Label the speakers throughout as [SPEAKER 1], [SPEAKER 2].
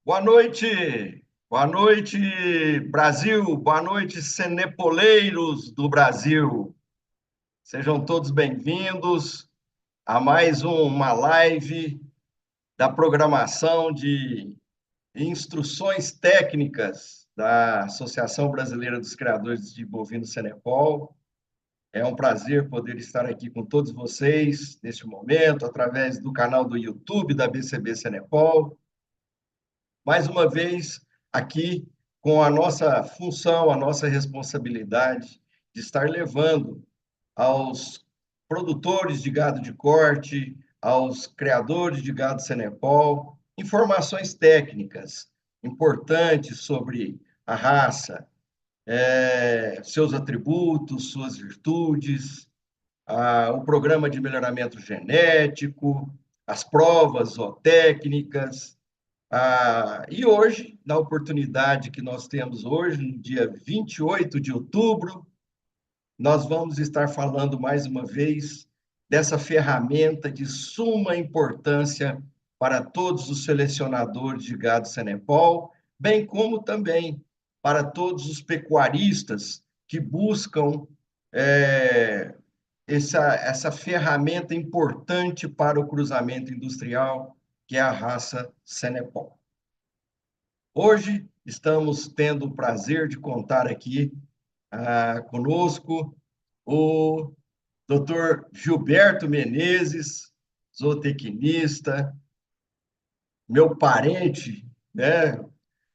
[SPEAKER 1] Boa noite, Brasil, boa noite, cenepoleiros do Brasil. Sejam todos bem-vindos a mais uma live da programação de instruções técnicas da Associação Brasileira dos Criadores de Bovino Senepol. É um prazer poder estar aqui com todos vocês neste momento, através do canal do YouTube da BCB Senepol. Mais uma vez, aqui com a nossa função, a nossa responsabilidade de estar levando aos produtores de gado de corte, aos criadores de gado Senepol, informações técnicas importantes sobre a raça, seus atributos, suas virtudes, o programa de melhoramento genético, as provas zootécnicas, e hoje, na oportunidade que nós temos hoje, no dia 28 de outubro, nós vamos estar falando mais uma vez dessa ferramenta de suma importância para todos os selecionadores de gado Senepol, bem como também para todos os pecuaristas que buscam essa ferramenta importante para o cruzamento industrial, que é a raça Senepol. Hoje estamos tendo o prazer de contar aqui conosco o Dr. Gilberto Menezes, zootecnista, meu parente, né?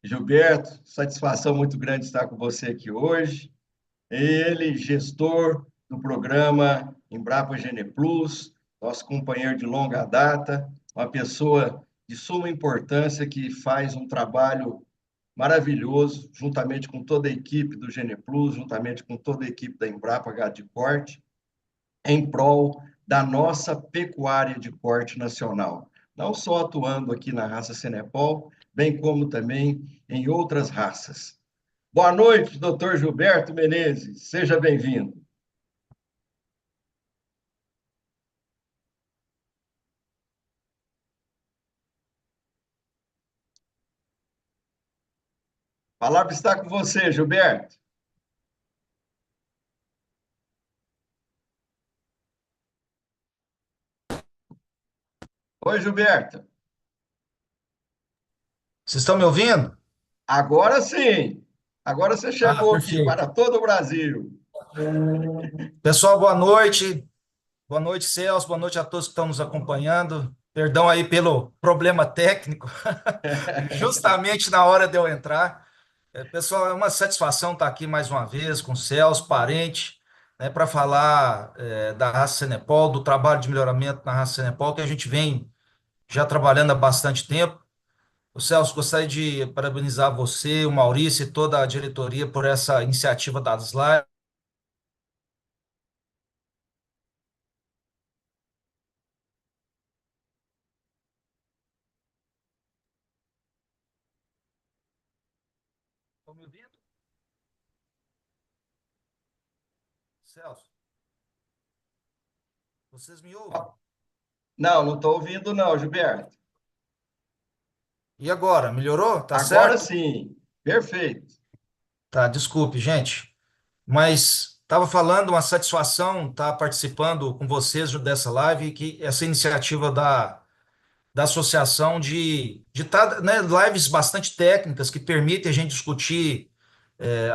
[SPEAKER 1] Gilberto, satisfação muito grande estar com você aqui hoje. Ele, gestor do programa Embrapa Gene Plus, nosso companheiro de longa data, uma pessoa de suma importância que faz um trabalho maravilhoso, juntamente com toda a equipe do Gene Plus, juntamente com toda a equipe da Embrapa Gado de Corte, em prol da nossa pecuária de corte nacional. Não só atuando aqui na raça Senepol, bem como também em outras raças. Boa noite, doutor Gilberto Menezes. Seja bem-vindo. A palavra está com você, Gilberto. Oi, Gilberto.
[SPEAKER 2] Vocês estão me ouvindo?
[SPEAKER 1] Agora sim. Agora você
[SPEAKER 2] Ah,
[SPEAKER 1] chegou aqui
[SPEAKER 2] perfeito.
[SPEAKER 1] para todo o Brasil.
[SPEAKER 2] Pessoal, boa noite. Boa noite, Celso. Boa noite a todos que estão nos acompanhando. Perdão aí pelo problema técnico, justamente na hora de eu entrar. Pessoal, é uma satisfação estar aqui mais uma vez com o Celso, parente, né, para falar da raça Senepol, do trabalho de melhoramento na raça Senepol, que a gente vem já trabalhando há bastante tempo. O Celso, gostaria de parabenizar você, o Maurício e toda a diretoria por essa iniciativa das lives. Estão me ouvindo? Celso, vocês me ouvem?
[SPEAKER 1] Não, não estou ouvindo, não, Gilberto.
[SPEAKER 2] E agora, melhorou? Tá
[SPEAKER 1] Agora
[SPEAKER 2] certo?
[SPEAKER 1] sim. Perfeito.
[SPEAKER 2] Tá, desculpe, gente. Mas estava falando, uma satisfação estar participando com vocês dessa live, e que essa iniciativa da associação de tá, né, lives bastante técnicas que permitem a gente discutir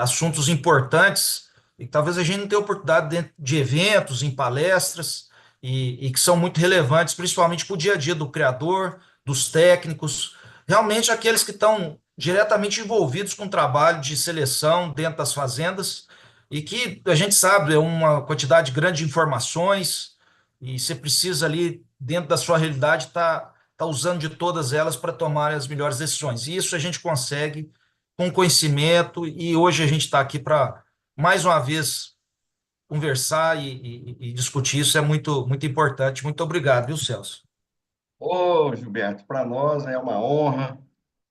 [SPEAKER 2] assuntos importantes e que talvez a gente não tenha oportunidade dentro de eventos, em palestras, e que são muito relevantes, principalmente para o dia a dia do criador, dos técnicos, realmente aqueles que estão diretamente envolvidos com o trabalho de seleção dentro das fazendas, e que a gente sabe, é uma quantidade grande de informações, e você precisa ali, dentro da sua realidade, tá usando de todas elas para tomar as melhores decisões. E isso a gente consegue com conhecimento, e hoje a gente está aqui para, mais uma vez, conversar e discutir isso, é muito, muito importante. Muito obrigado, viu, Celso?
[SPEAKER 1] Ô, Gilberto, para nós é uma honra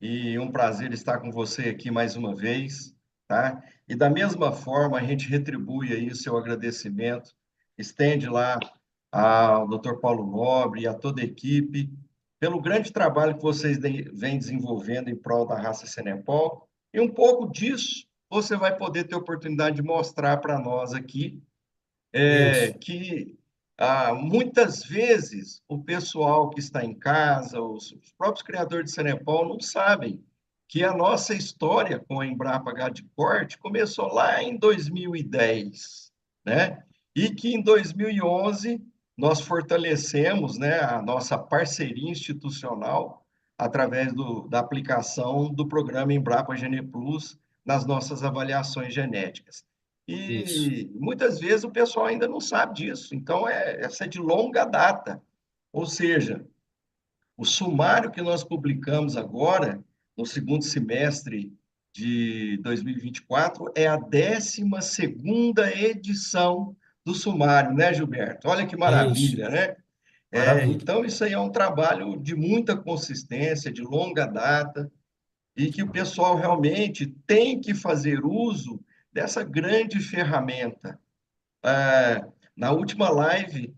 [SPEAKER 1] e um prazer estar com você aqui mais uma vez, tá? E da mesma forma, a gente retribui aí o seu agradecimento, estende lá ao Dr. Paulo Nobre e a toda a equipe, pelo grande trabalho que vocês vêm desenvolvendo em prol da raça Senepol. E um pouco disso você vai poder ter oportunidade de mostrar para nós aqui,
[SPEAKER 2] Isso,
[SPEAKER 1] que muitas vezes o pessoal que está em casa, os próprios criadores de Senepol, não sabem que a nossa história com a Embrapa Gado de Corte começou lá em 2010, né? E que em 2011 nós fortalecemos, né, a nossa parceria institucional através da aplicação do programa Embrapa Gene Plus nas nossas avaliações genéticas.
[SPEAKER 2] isso,
[SPEAKER 1] E muitas vezes o pessoal ainda não sabe disso. Então, essa é de longa data. Ou seja, o sumário que nós publicamos agora, no segundo semestre de 2024, é a 12ª edição do sumário, né, Gilberto? Olha que
[SPEAKER 2] isso.
[SPEAKER 1] maravilha, né?
[SPEAKER 2] Maravilha.
[SPEAKER 1] Então, isso aí é um trabalho de muita consistência, de longa data, e que o pessoal realmente tem que fazer uso dessa grande ferramenta. Na última live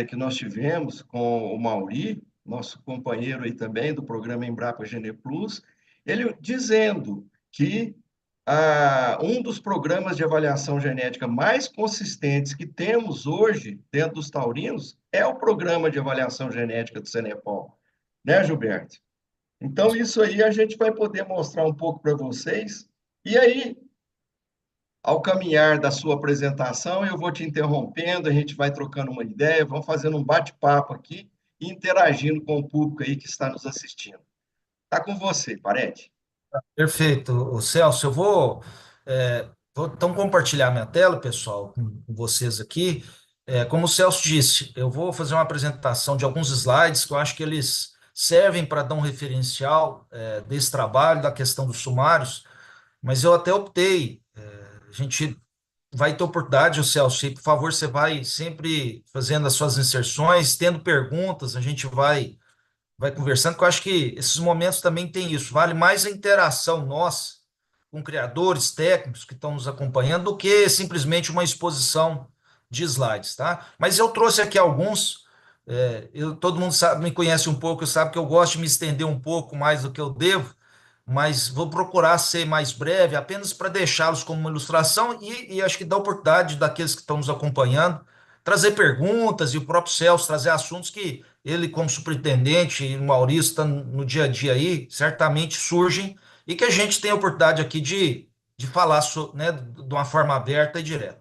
[SPEAKER 1] que nós tivemos com o Mauri, nosso companheiro aí também do programa Embrapa Gene Plus, ele dizendo que um dos programas de avaliação genética mais consistentes que temos hoje dentro dos taurinos é o programa de avaliação genética do Senepol, né, Gilberto? Então, isso aí a gente vai poder mostrar um pouco para vocês. E aí, ao caminhar da sua apresentação, eu vou te interrompendo, a gente vai trocando uma ideia, vamos fazendo um bate-papo aqui e interagindo com o público aí que está nos assistindo. Está com você, Parede.
[SPEAKER 2] Perfeito, o Celso. Vou então compartilhar minha tela, pessoal, com vocês aqui. Como o Celso disse, eu vou fazer uma apresentação de alguns slides que eu acho que eles servem para dar um referencial, desse trabalho, da questão dos sumários, mas eu até optei, a gente vai ter oportunidade, o Celso, e por favor, você vai sempre fazendo as suas inserções, tendo perguntas, a gente vai conversando, que eu acho que esses momentos também tem isso. Vale mais a interação nossa com criadores, técnicos que estão nos acompanhando, do que simplesmente uma exposição de slides, tá? Mas eu trouxe aqui alguns. Todo mundo sabe, me conhece um pouco, sabe que eu gosto de me estender um pouco mais do que eu devo, mas vou procurar ser mais breve, apenas para deixá-los como uma ilustração e acho que dá oportunidade daqueles que estão nos acompanhando trazer perguntas e o próprio Celso trazer assuntos que ele, como superintendente, e o Maurício está no dia a dia aí, certamente surgem e que a gente tem a oportunidade aqui de falar, né, de uma forma aberta e direta.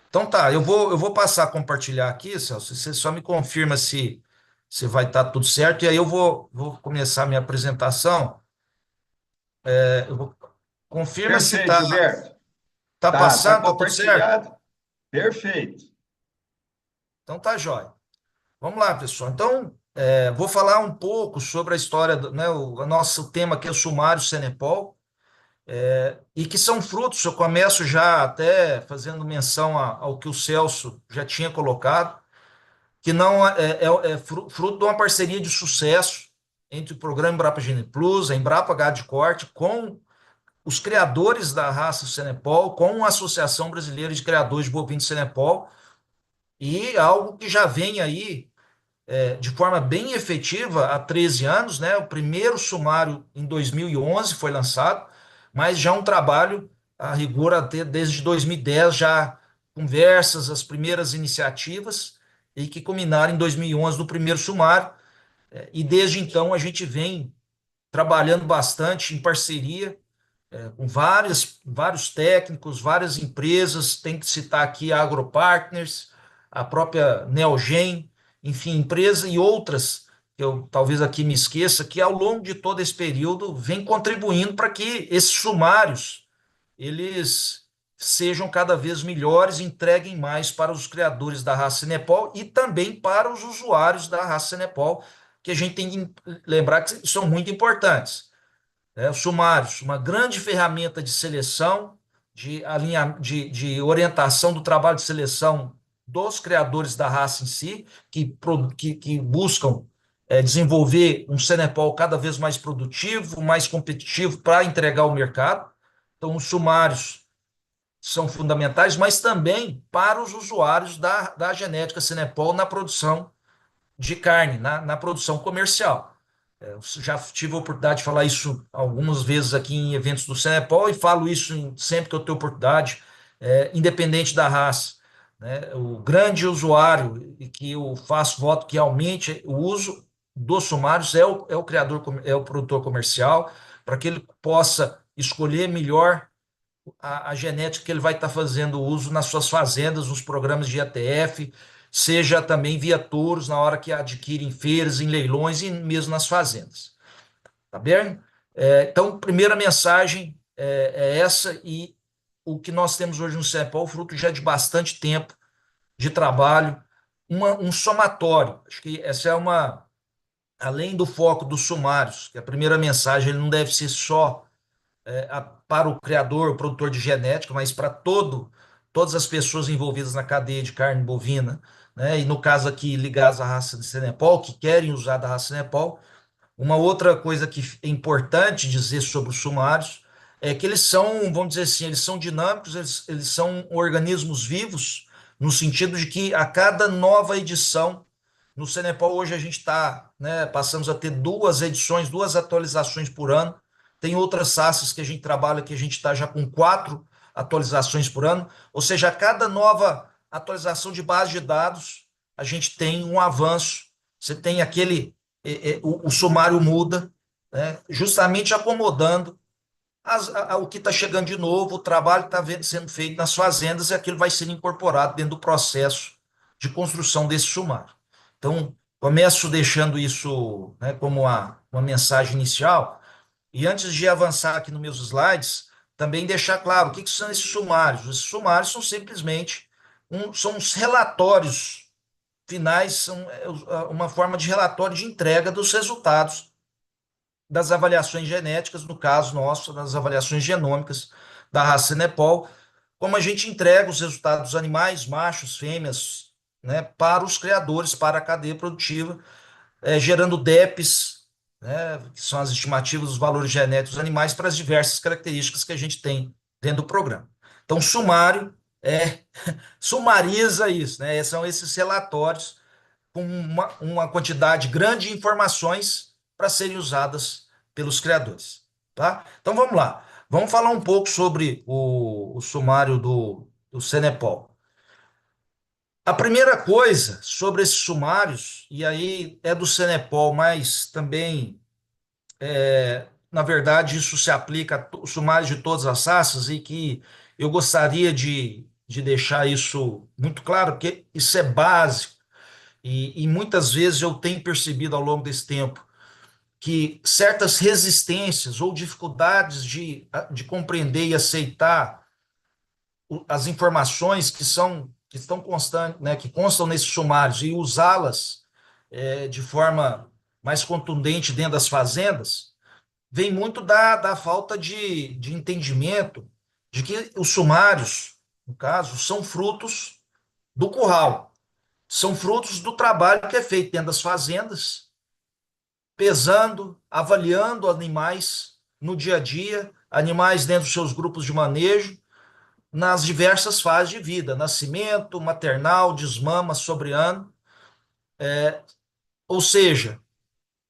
[SPEAKER 2] Então tá, eu vou passar a compartilhar aqui, Celso, você só me confirma se vai estar tudo certo, e aí eu vou começar a minha apresentação. Confirma se
[SPEAKER 1] Perfeito, Gilberto.
[SPEAKER 2] tá
[SPEAKER 1] Tá
[SPEAKER 2] passando, tá tudo certo?
[SPEAKER 1] compartilhado? Perfeito.
[SPEAKER 2] Então tá jóia. Vamos lá, pessoal. Então, vou falar um pouco sobre a história, né, o nosso tema aqui é o sumário Cenepol, e que são frutos, eu começo já até fazendo menção ao que o Celso já tinha colocado, que não é fruto de uma parceria de sucesso entre o programa Embrapa Gene Plus, a Embrapa Gado de Corte, com os criadores da raça Cenepol, com a Associação Brasileira de Criadores de Bovinos Cenepol, e algo que já vem aí de forma bem efetiva há 13 anos, né? O primeiro sumário em 2011 foi lançado, mas já um trabalho a rigor até desde 2010, já conversas, as primeiras iniciativas, e que culminaram em 2011 no primeiro sumário, e desde então a gente vem trabalhando bastante em parceria com vários técnicos, várias empresas, tem que citar aqui a AgroPartners, a própria Neogen, enfim, empresa e outras, que eu talvez aqui me esqueça, que ao longo de todo esse período vem contribuindo para que esses sumários eles sejam cada vez melhores, entreguem mais para os criadores da raça Cenepol e também para os usuários da raça Cenepol, que a gente tem que lembrar que são muito importantes. Os sumários, uma grande ferramenta de seleção, de orientação do trabalho de seleção dos criadores da raça em si, que buscam desenvolver um Cenepol cada vez mais produtivo, mais competitivo para entregar ao mercado. Então, os sumários são fundamentais, mas também para os usuários da genética Cenepol na produção de carne, na produção comercial. Já tive a oportunidade de falar isso algumas vezes aqui em eventos do Senepol e falo isso sempre que eu tenho oportunidade, independente da raça, né? O grande usuário e que eu faço voto que aumente o uso dos sumários é o criador, é o produtor comercial, para que ele possa escolher melhor a genética que ele vai estar fazendo uso nas suas fazendas, nos programas de IATF, seja também via touros na hora que adquire em feiras, em leilões e mesmo nas fazendas. Tá bem? Então, primeira mensagem é essa, e o que nós temos hoje no CEPOL, fruto já de bastante tempo de trabalho, um somatório. Acho que essa é uma, além do foco dos sumários, que a primeira mensagem ele não deve ser só para o criador, o produtor de genética, mas para todas as pessoas envolvidas na cadeia de carne bovina, né? E no caso aqui, ligados à raça de Senepol, que querem usar da raça Senepol. Uma outra coisa que é importante dizer sobre os sumários é que eles são, vamos dizer assim, eles são dinâmicos, eles são organismos vivos, no sentido de que a cada nova edição, no Cenepal hoje a gente está, né, passamos a ter duas edições, duas atualizações por ano. Tem outras raças que a gente trabalha que a gente está já com quatro atualizações por ano, ou seja, a cada nova atualização de base de dados, a gente tem um avanço. Você tem o sumário muda, né, justamente acomodando o que está chegando de novo, o trabalho que está sendo feito nas fazendas, e aquilo vai sendo incorporado dentro do processo de construção desse sumário. Então, começo deixando isso, né, como uma mensagem inicial, e antes de avançar aqui nos meus slides, também deixar claro o que são esses sumários. Esses sumários são simplesmente são os relatórios finais, são uma forma de relatório de entrega dos resultados das avaliações genéticas, no caso nosso, das avaliações genômicas da raça Cenepol, como a gente entrega os resultados dos animais, machos, fêmeas, né, para os criadores, para a cadeia produtiva, gerando DEPs, né, que são as estimativas dos valores genéticos dos animais, para as diversas características que a gente tem dentro do programa. Então, sumário sumariza isso, né? São esses relatórios com uma quantidade grande de informações para serem usadas pelos criadores. Tá? Então vamos lá. Vamos falar um pouco sobre o sumário do Cenepol. A primeira coisa sobre esses sumários, e aí é do Cenepol, mas também, na verdade, isso se aplica aos sumários de todas as raças, e que eu gostaria de deixar isso muito claro, porque isso é básico. E muitas vezes eu tenho percebido ao longo desse tempo que certas resistências ou dificuldades de compreender e aceitar as informações que estão constantes, né, que constam nesses sumários, e usá-las de forma mais contundente dentro das fazendas, vem muito da falta de entendimento de que os sumários, no caso, são frutos do curral, são frutos do trabalho que é feito dentro das fazendas, pesando, avaliando animais no dia a dia, animais dentro dos seus grupos de manejo, nas diversas fases de vida, nascimento, maternal, desmama, sobreano, ou seja,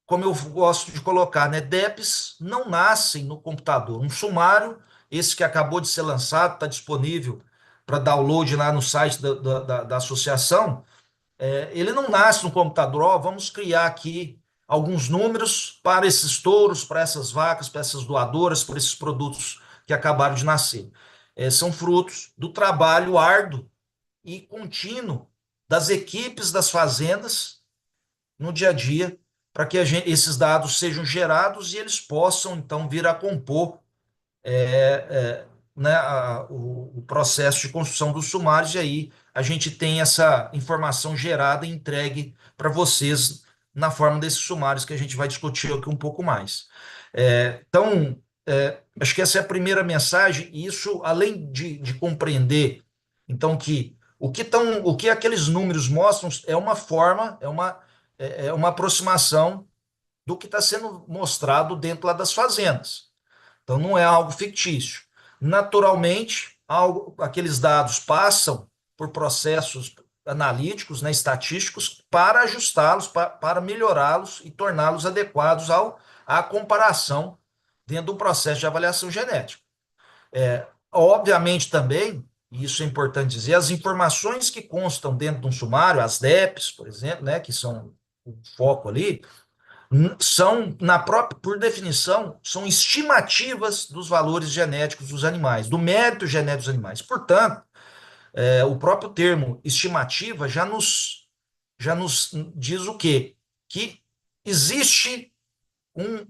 [SPEAKER 2] como eu gosto de colocar, né, DEPs não nascem no computador. Um sumário, esse que acabou de ser lançado, está disponível para download lá no site da associação, ele não nasce no computador. Ó, vamos criar aqui alguns números para esses touros, para essas vacas, para essas doadoras, para esses produtos que acabaram de nascer. São frutos do trabalho árduo e contínuo das equipes das fazendas no dia a dia, para que esses dados sejam gerados e eles possam, então, vir a compor né, o processo de construção dos sumários, e aí a gente tem essa informação gerada e entregue para vocês na forma desses sumários que a gente vai discutir aqui um pouco mais. Então, acho que essa é a primeira mensagem, e isso, além de compreender, então, que o que aqueles números mostram é uma forma, é uma aproximação do que está sendo mostrado dentro lá das fazendas. Então, não é algo fictício. Naturalmente, aqueles dados passam por processos analíticos, né, estatísticos, para ajustá-los, para melhorá-los e torná-los adequados à comparação dentro do processo de avaliação genética. Obviamente também, e isso é importante dizer, as informações que constam dentro de um sumário, as DEPs, por exemplo, né, que são o foco ali, são, por definição, são estimativas dos valores genéticos dos animais, do mérito genético dos animais. Portanto, o próprio termo estimativa já nos diz o quê? Que existe um,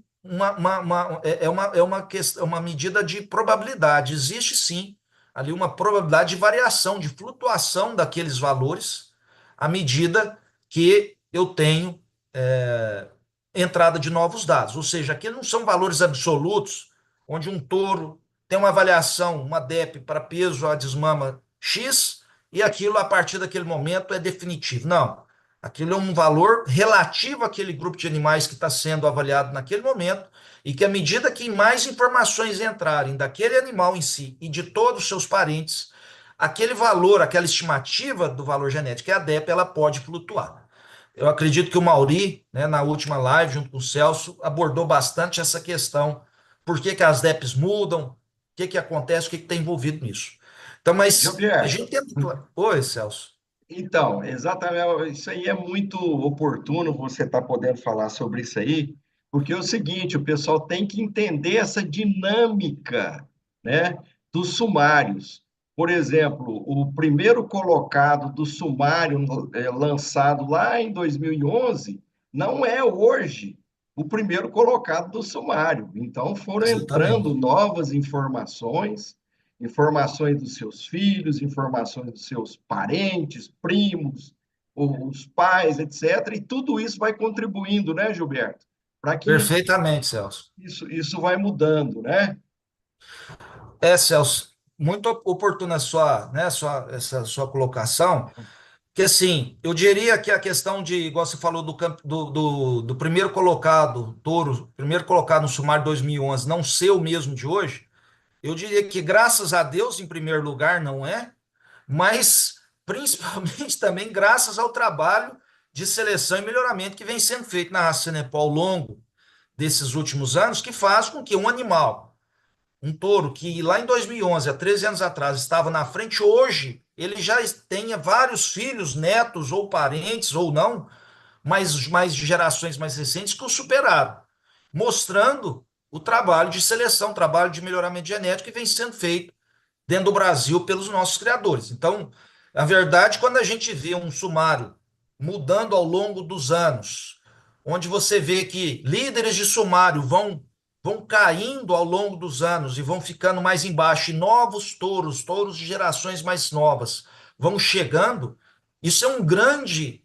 [SPEAKER 2] uma medida de probabilidade. Existe sim ali uma probabilidade de variação, de flutuação daqueles valores à medida que eu tenho é, entrada de novos dados. Ou seja, aqueles não são valores absolutos, onde um touro tem uma avaliação, uma DEP para peso a desmama X, e aquilo a partir daquele momento é definitivo. Não. Aquilo é um valor relativo àquele grupo de animais que está sendo avaliado naquele momento, e que à medida que mais informações entrarem daquele animal em si e de todos os seus parentes, aquele valor, aquela estimativa do valor genético, que é a DEP, ela pode flutuar. Eu acredito que o Mauri, né, na última live, junto com o Celso, abordou bastante essa questão. Por que as DEPs mudam? O que acontece? O que está envolvido nisso? Então, mas a
[SPEAKER 1] Gilberto,
[SPEAKER 2] gente tenta. Oi, Celso.
[SPEAKER 1] então, exatamente, isso aí é muito oportuno você estar podendo falar sobre isso aí, porque é o seguinte, o pessoal tem que entender essa dinâmica, né, dos sumários. Por exemplo, o primeiro colocado do sumário lançado lá em 2011 não é hoje o primeiro colocado do sumário. Então, foram entrando
[SPEAKER 2] Exatamente.
[SPEAKER 1] novas informações, informações dos seus filhos, informações dos seus parentes, primos, os pais, etc. E tudo isso vai contribuindo, né, Gilberto? Para que
[SPEAKER 2] Perfeitamente, Celso.
[SPEAKER 1] isso vai mudando, né?
[SPEAKER 2] Celso, muito oportuna essa sua colocação, que assim, eu diria que a questão de, igual você falou do primeiro colocado, Touro, primeiro colocado no Sumário 2011, não ser o mesmo de hoje, eu diria que graças a Deus, em primeiro lugar, não é, mas principalmente também graças ao trabalho de seleção e melhoramento que vem sendo feito na raça Cenepal ao longo desses últimos anos, que faz com que um animal, um touro que lá em 2011, há 13 anos atrás, estava na frente, hoje ele já tenha vários filhos, netos ou parentes ou não, mais de gerações mais recentes que o superaram, mostrando o trabalho de seleção, trabalho de melhoramento genético que vem sendo feito dentro do Brasil pelos nossos criadores. Então, na verdade, quando a gente vê um sumário mudando ao longo dos anos, onde você vê que líderes de sumário vão caindo ao longo dos anos e vão ficando mais embaixo, e novos touros de gerações mais novas vão chegando, isso é um grande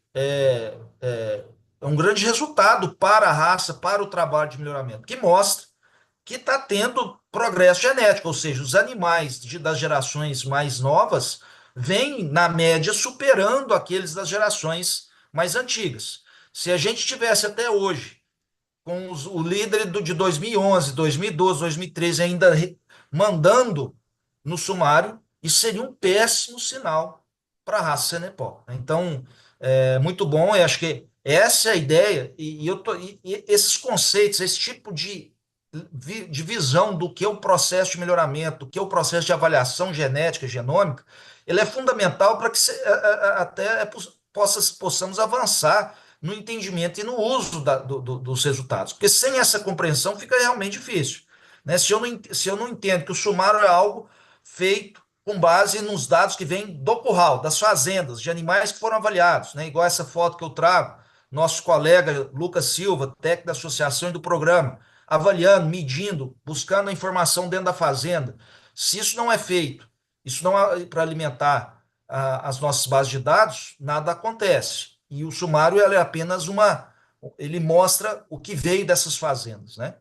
[SPEAKER 2] resultado para a raça, para o trabalho de melhoramento, que mostra que está tendo progresso genético, ou seja, os animais das gerações mais novas vêm, na média, superando aqueles das gerações mais antigas. Se a gente tivesse até hoje, com o líder de 2011, 2012, 2013 ainda mandando no sumário, isso seria um péssimo sinal para a raça Cenepal. Então, é muito bom, eu acho que essa é a ideia, e esses conceitos, esse tipo de visão do que é o processo de melhoramento, do que é o processo de avaliação genética, genômica, ele é fundamental para que até possamos avançar no entendimento e no uso dos resultados. Porque sem essa compreensão fica realmente difícil. Né? Se eu não entendo que o sumário é algo feito com base nos dados que vêm do curral, das fazendas, de animais que foram avaliados, né? Igual essa foto que eu trago, nosso colega Lucas Silva, técnico da associação e do programa, avaliando, medindo, buscando a informação dentro da fazenda. Se isso não é feito, isso não é para alimentar as nossas bases de dados, nada acontece. E o sumário é apenas ele mostra o que veio dessas fazendas, né?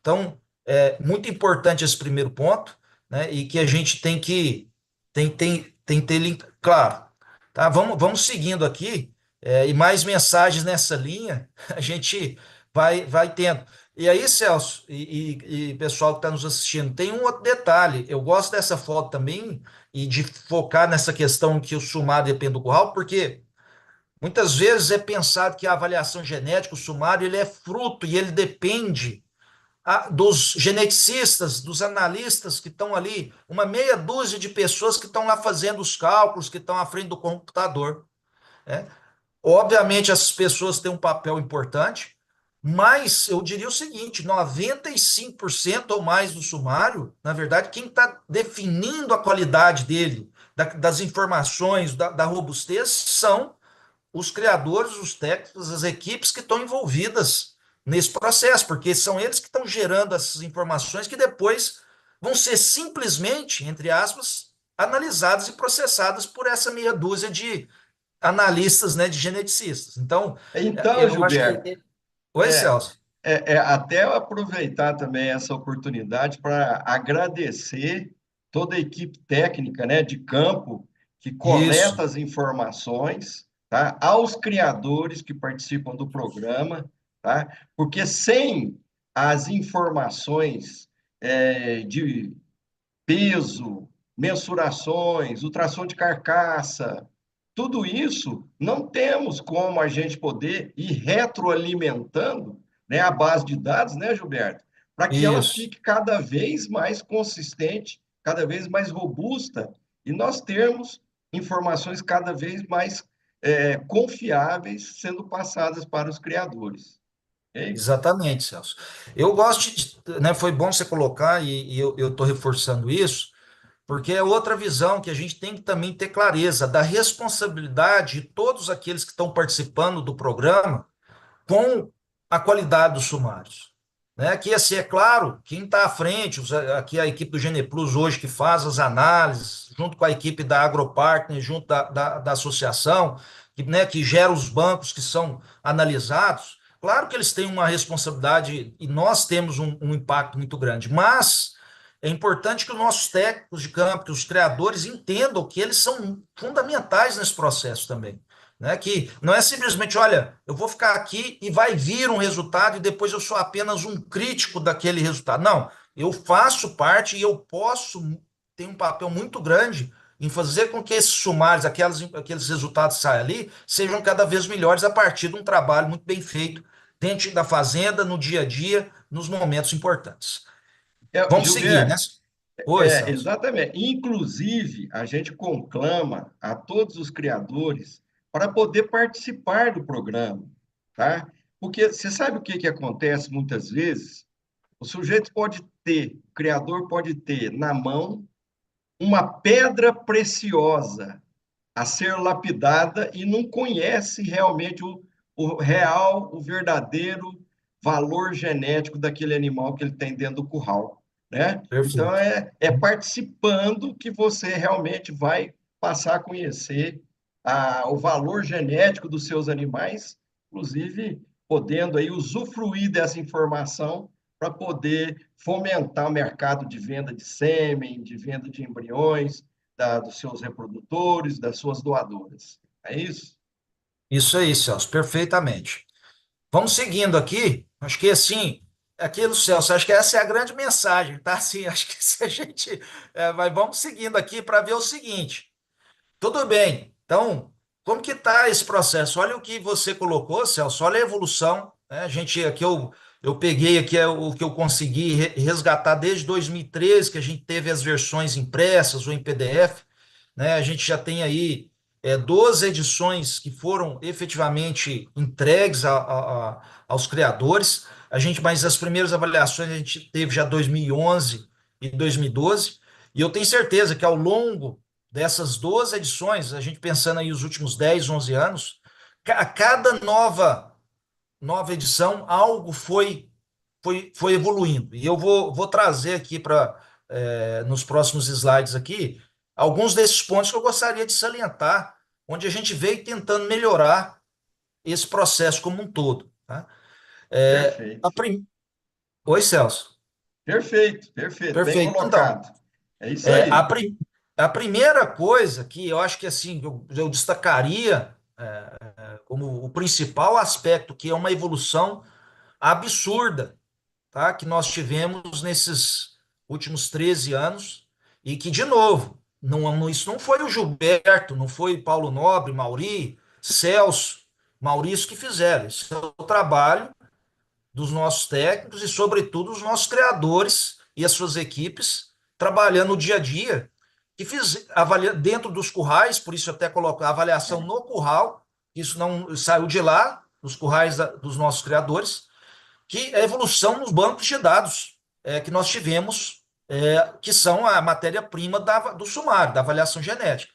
[SPEAKER 2] Então, é muito importante esse primeiro ponto, né? E que a gente tem que ter ele claro. Tá? Vamos seguindo aqui, e mais mensagens nessa linha a gente vai tendo. E aí, Celso, e pessoal que está nos assistindo, tem um outro detalhe. Eu gosto dessa foto também e de focar nessa questão que o sumário depende do curral, porque muitas vezes é pensado que a avaliação genética, o sumário, ele é fruto e ele depende dos geneticistas, dos analistas que estão ali, uma meia dúzia de pessoas que estão lá fazendo os cálculos, que estão à frente do computador, né? Obviamente, essas pessoas têm um papel importante, mas eu diria o seguinte: 95% ou mais do sumário, na verdade, quem está definindo a qualidade dele, das informações, da robustez, são os criadores, os técnicos, as equipes que estão envolvidas nesse processo, porque são eles que estão gerando essas informações que depois vão ser simplesmente, entre aspas, analisadas e processadas por essa meia dúzia de analistas, né, de geneticistas. Então,
[SPEAKER 1] Então,
[SPEAKER 2] eu acho
[SPEAKER 1] Gilberto,
[SPEAKER 2] que. Oi,
[SPEAKER 1] é,
[SPEAKER 2] Celso.
[SPEAKER 1] até eu aproveitar também essa oportunidade para agradecer toda a equipe técnica, né, de campo que coleta
[SPEAKER 2] Isso,
[SPEAKER 1] as informações, tá? Aos criadores que participam do programa, tá? Porque sem as informações de peso, mensurações, ultrassom de carcaça, tudo isso não temos como a gente poder ir retroalimentando, né, a base de dados, né, Gilberto, para que ela
[SPEAKER 2] isso.
[SPEAKER 1] fique cada vez mais consistente, cada vez mais robusta e nós termos informações cada vez mais confiáveis sendo passadas para os criadores. É isso.
[SPEAKER 2] Exatamente, Celso. Eu gosto né, foi bom você colocar, e eu estou reforçando isso, porque é outra visão que a gente tem que também ter clareza da responsabilidade de todos aqueles que estão participando do programa com a qualidade dos sumários. Né? Que, assim, é claro, quem está à frente, aqui a equipe do GenePlus hoje que faz as análises, junto com a equipe da AgroPartner, junto da associação, que gera os bancos que são analisados, claro que eles têm uma responsabilidade e nós temos um impacto muito grande, mas é importante que os nossos técnicos de campo, que os criadores entendam que eles são fundamentais nesse processo também. Né? Que não é simplesmente, olha, eu vou ficar aqui e vai vir um resultado e depois eu sou apenas um crítico daquele resultado. Não, eu faço parte e eu posso ter um papel muito grande em fazer com que esses sumários, aqueles resultados que saem ali, sejam cada vez melhores a partir de um trabalho muito bem feito dentro da fazenda, no dia a dia, nos momentos importantes. Vamos seguir, né?
[SPEAKER 1] Gilberto,
[SPEAKER 2] Oi, Celso.
[SPEAKER 1] exatamente. Inclusive, a gente conclama a todos os criadores para poder participar do programa, tá? Porque você sabe o que que acontece muitas vezes? O sujeito pode ter, o criador pode ter na mão uma pedra preciosa a ser lapidada e não conhece realmente o real, o verdadeiro valor genético daquele animal que ele tem dentro do curral, né? Então,
[SPEAKER 2] Perfeito.
[SPEAKER 1] é participando que você realmente vai passar a conhecer o valor genético dos seus animais, inclusive podendo aí usufruir dessa informação para poder fomentar o mercado de venda de sêmen, de venda de embriões, dos seus reprodutores, das suas doadoras. É isso?
[SPEAKER 2] Isso aí, Celso, perfeitamente. Vamos seguindo aqui. Acho que assim, aquilo, Celso, acho que essa é a grande mensagem, tá? Assim, acho que se a gente. Mas vamos seguindo aqui para ver o seguinte. Tudo bem. Então, como que está esse processo? Olha o que você colocou, Celso, olha a evolução. Né? A gente aqui eu peguei aqui o que eu consegui resgatar desde 2013, que a gente teve as versões impressas ou em PDF, né? A gente já tem aí 12 edições que foram efetivamente entregues aos criadores. Mas as primeiras avaliações a gente teve já 2011 e 2012. E eu tenho certeza que ao longo dessas 12 edições, a gente pensando aí os últimos 10, 11 anos, a cada nova edição, algo foi evoluindo. E eu vou trazer aqui nos próximos slides aqui, alguns desses pontos que eu gostaria de salientar, onde a gente veio tentando melhorar esse processo como um todo. Tá? É,
[SPEAKER 1] Perfeito.
[SPEAKER 2] a prim... Oi, Celso.
[SPEAKER 1] Perfeito, perfeito. Bem
[SPEAKER 2] Perfeito. Então,
[SPEAKER 1] colocado. É isso
[SPEAKER 2] É, a,
[SPEAKER 1] aí.
[SPEAKER 2] prim- a primeira coisa que eu acho que assim eu destacaria como o principal aspecto, que é uma evolução absurda, tá? Que nós tivemos nesses últimos 13 anos e que, de novo, isso não foi o Gilberto, não foi Paulo Nobre, Mauri, Celso, Maurício que fizeram. Isso é o trabalho dos nossos técnicos e, sobretudo, os nossos criadores e as suas equipes trabalhando no dia a dia, que dentro dos currais, por isso até colocar a avaliação no curral, isso não saiu de lá, dos currais dos nossos criadores, que é a evolução nos bancos de dados que nós tivemos, que são a matéria-prima do sumário, da avaliação genética.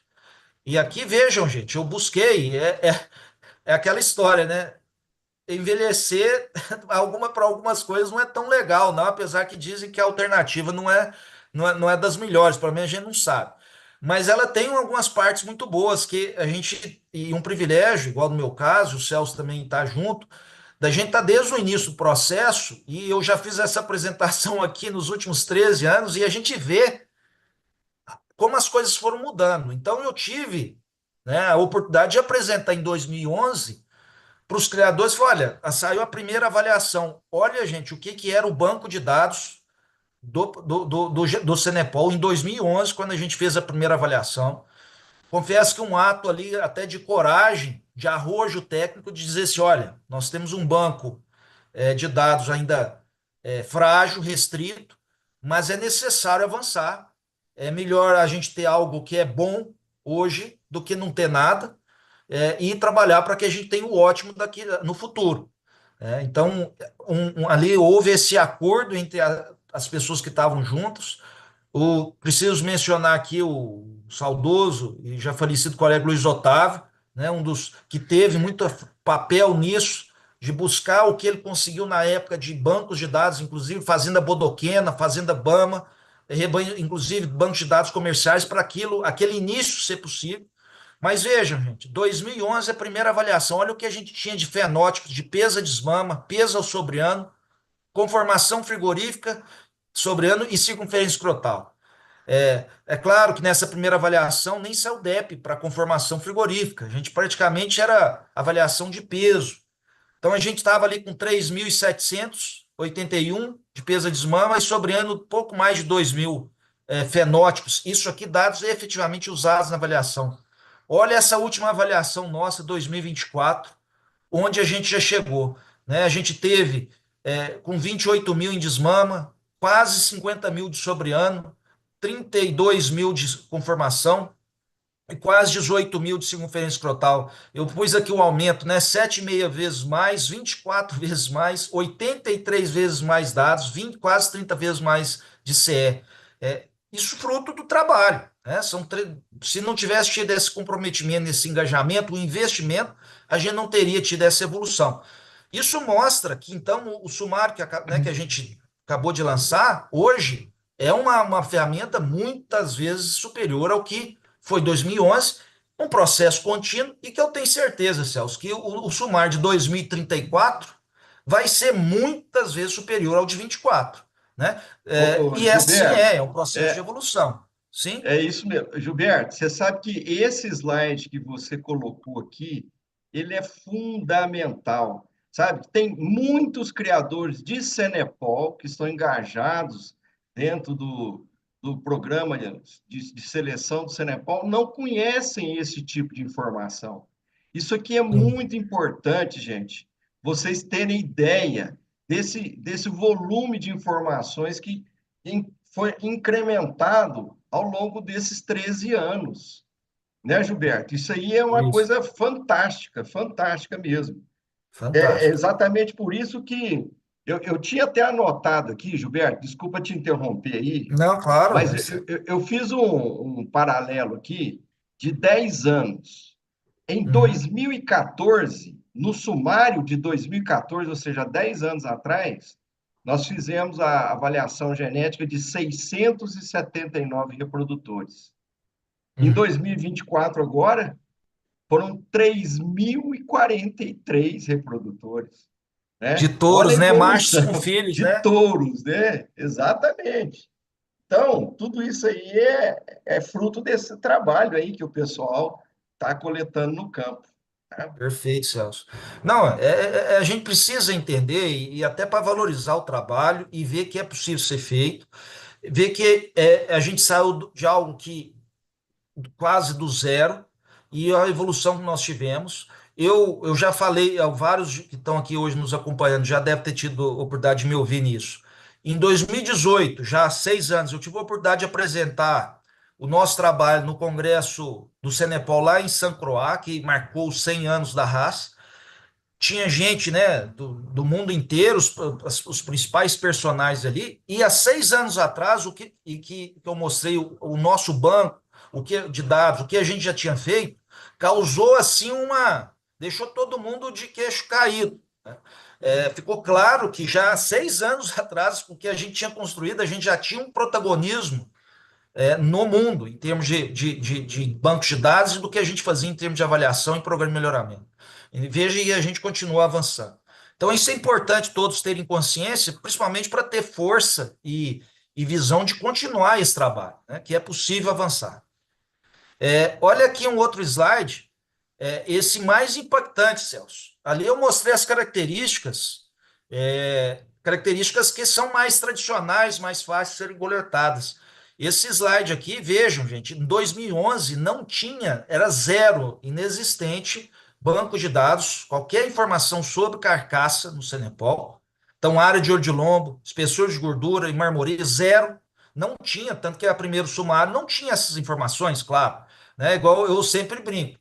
[SPEAKER 2] E aqui, vejam, gente, eu busquei, é aquela história, né? Envelhecer para algumas coisas não é tão legal, não, apesar que dizem que a alternativa não é das melhores, para mim a gente não sabe. Mas ela tem algumas partes muito boas que a gente, e um privilégio, igual no meu caso, o Celso também está junto, da gente estar desde o início do processo, e eu já fiz essa apresentação aqui nos últimos 13 anos, e a gente vê como as coisas foram mudando. Então eu tive, né, a oportunidade de apresentar em 2011 para os criadores, falou, olha, saiu a primeira avaliação. Olha, gente, o que, que era o banco de dados do Cenepol em 2011, quando a gente fez a primeira avaliação. Confesso que um ato ali até de coragem, de arrojo técnico, de dizer assim, olha, nós temos um banco de dados ainda frágil, restrito, mas é necessário avançar. É melhor a gente ter algo que é bom hoje do que não ter nada, e trabalhar para que a gente tenha o ótimo daqui no futuro. Então, ali houve esse acordo entre as pessoas que estavam juntas. Preciso mencionar aqui o saudoso e já falecido colega Luiz Otávio, né, um dos que teve muito papel nisso, de buscar o que ele conseguiu na época de bancos de dados, inclusive Fazenda Bodoquena, Fazenda Bama, inclusive bancos de dados comerciais, para aquele início ser possível. Mas vejam, gente, 2011 é a primeira avaliação. Olha o que a gente tinha de fenótipos, de pesa desmama, pesa ao sobre ano, conformação frigorífica sobre ano e circunferência escrotal. É claro que nessa primeira avaliação nem saiu DEP para conformação frigorífica. A gente praticamente era avaliação de peso. Então a gente estava ali com 3.781 de pesa desmama e sobre ano pouco mais de 2.000 fenótipos. Isso aqui dados efetivamente usados na avaliação. Olha essa última avaliação nossa, 2024, onde a gente já chegou. Né? A gente teve com 28 mil em desmama, quase 50 mil de sobre-ano, 32 mil de conformação e quase 18 mil de circunferência escrotal. Eu pus aqui o aumento, né? 7,5 vezes mais, 24 vezes mais, 83 vezes mais dados, 20, quase 30 vezes mais de CE. Isso fruto do trabalho. Né? Se não tivesse tido esse comprometimento, esse engajamento, o investimento, a gente não teria tido essa evolução. Isso mostra que, então, o sumário que a gente acabou de lançar, hoje, é uma ferramenta muitas vezes superior ao que foi 2011, um processo contínuo, e que eu tenho certeza, Celso, que o sumário de 2034 vai ser muitas vezes superior ao de 24. Né? E assim
[SPEAKER 1] Gilberto,
[SPEAKER 2] é um processo de
[SPEAKER 1] é,
[SPEAKER 2] evolução. Sim?
[SPEAKER 1] é isso mesmo. Gilberto, você sabe que esse slide que você colocou aqui, ele é fundamental, sabe? Tem muitos criadores de Cenepol que estão engajados dentro do programa de seleção do Cenepol, não conhecem esse tipo de informação. Isso aqui é
[SPEAKER 2] Sim.
[SPEAKER 1] muito importante, gente, vocês terem ideia desse volume de informações que foi incrementado ao longo desses 13 anos, né, Gilberto? Isso aí é uma
[SPEAKER 2] Isso.
[SPEAKER 1] coisa fantástica, fantástica mesmo. É
[SPEAKER 2] Fantástico.
[SPEAKER 1] exatamente por isso que eu tinha até anotado aqui, Gilberto, desculpa te interromper aí,
[SPEAKER 2] Não, claro.
[SPEAKER 1] mas eu fiz um paralelo aqui de 10 anos. Em
[SPEAKER 2] Uhum.
[SPEAKER 1] 2014, no sumário de 2014, ou seja, 10 anos atrás, nós fizemos a avaliação genética de 679 reprodutores. Em
[SPEAKER 2] Uhum.
[SPEAKER 1] 2024, agora, foram 3.043 reprodutores,
[SPEAKER 2] De
[SPEAKER 1] né? Olha a
[SPEAKER 2] touros, né? Machos com
[SPEAKER 1] evolução
[SPEAKER 2] filhos,
[SPEAKER 1] de
[SPEAKER 2] né?
[SPEAKER 1] touros, né? Exatamente. Então, tudo isso aí é fruto desse trabalho aí que o pessoal está coletando no campo.
[SPEAKER 2] Perfeito, Celso. Não, a gente precisa entender e até para valorizar o trabalho e ver que é possível ser feito, ver que a gente saiu de algo que quase do zero e a evolução que nós tivemos. Eu já falei, vários que estão aqui hoje nos acompanhando já devem ter tido a oportunidade de me ouvir nisso. Em 2018, já há 6 anos, eu tive a oportunidade de apresentar o nosso trabalho no Congresso do Cenepol lá em São Croix, que marcou os 100 anos da raça. Tinha gente, né, do mundo inteiro, os principais personagens ali, e há 6 anos atrás, que eu mostrei o nosso banco, de dados, o que a gente já tinha feito, causou assim deixou todo mundo de queixo caído, né? Ficou claro que já há 6 anos atrás, o que a gente tinha construído, a gente já tinha um protagonismo no mundo, em termos de bancos de dados, e do que a gente fazia em termos de avaliação e programa de melhoramento. E veja, e a gente continua avançando. Então, isso é importante todos terem consciência, principalmente para ter força e visão de continuar esse trabalho, né, que é possível avançar. Olha aqui um outro slide, esse mais impactante, Celso. Ali eu mostrei as características que são mais tradicionais, mais fáceis de serem coletadas. Esse slide aqui, vejam, gente, em 2011 não tinha, era zero, inexistente, banco de dados, qualquer informação sobre carcaça no Cenepol. Então, área de olho de lombo, espessura de gordura e marmoreio, zero. Não tinha, tanto que a primeiro sumário não tinha essas informações, claro, né? Igual eu sempre brinco.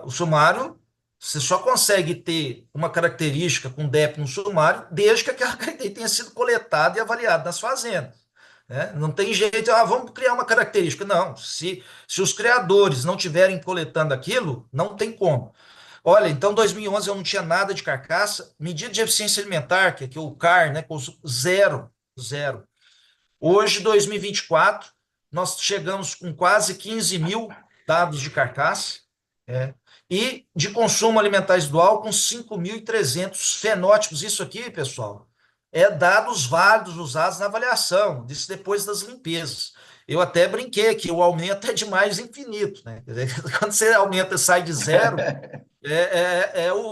[SPEAKER 2] O sumário, você só consegue ter uma característica com DEP no sumário desde que aquela característica tenha sido coletada e avaliada nas fazendas, né? Não tem jeito, vamos criar uma característica. Não, se os criadores não tiverem coletando aquilo, não tem como. Olha, então, em 2011 eu não tinha nada de carcaça, medida de eficiência alimentar, que é o CAR, né, zero, zero. Hoje, 2024, nós chegamos com quase 15 mil dados de carcaça, e de consumo alimentar residual com 5.300 fenótipos. Isso aqui, pessoal, dados válidos usados na avaliação, disso depois das limpezas. Eu até brinquei que o aumento é de mais infinito, né? Quando você aumenta e sai de zero,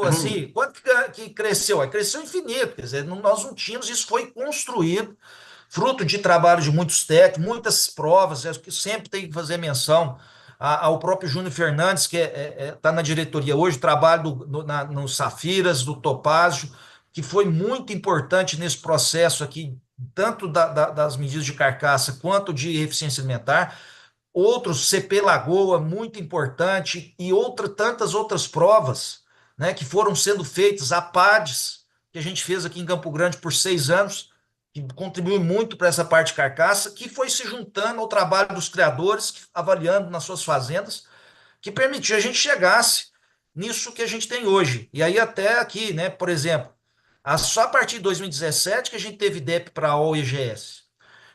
[SPEAKER 2] assim, quanto que cresceu? Cresceu infinito, quer dizer, nós não tínhamos, isso foi construído fruto de trabalho de muitos técnicos, muitas provas, que sempre tem que fazer menção ao próprio Júnior Fernandes, que está na diretoria hoje, trabalho no Safiras, do Topázio, que foi muito importante nesse processo aqui, tanto das medidas de carcaça quanto de eficiência alimentar. Outros, CP Lagoa, muito importante, e tantas outras provas, né, que foram sendo feitas, a PADES, que a gente fez aqui em Campo Grande por 6 anos, que contribuiu muito para essa parte de carcaça, que foi se juntando ao trabalho dos criadores, avaliando nas suas fazendas, que permitiu a gente chegasse nisso que a gente tem hoje. E aí até aqui, né, por exemplo, só a partir de 2017 que a gente teve DEP para a OEGS.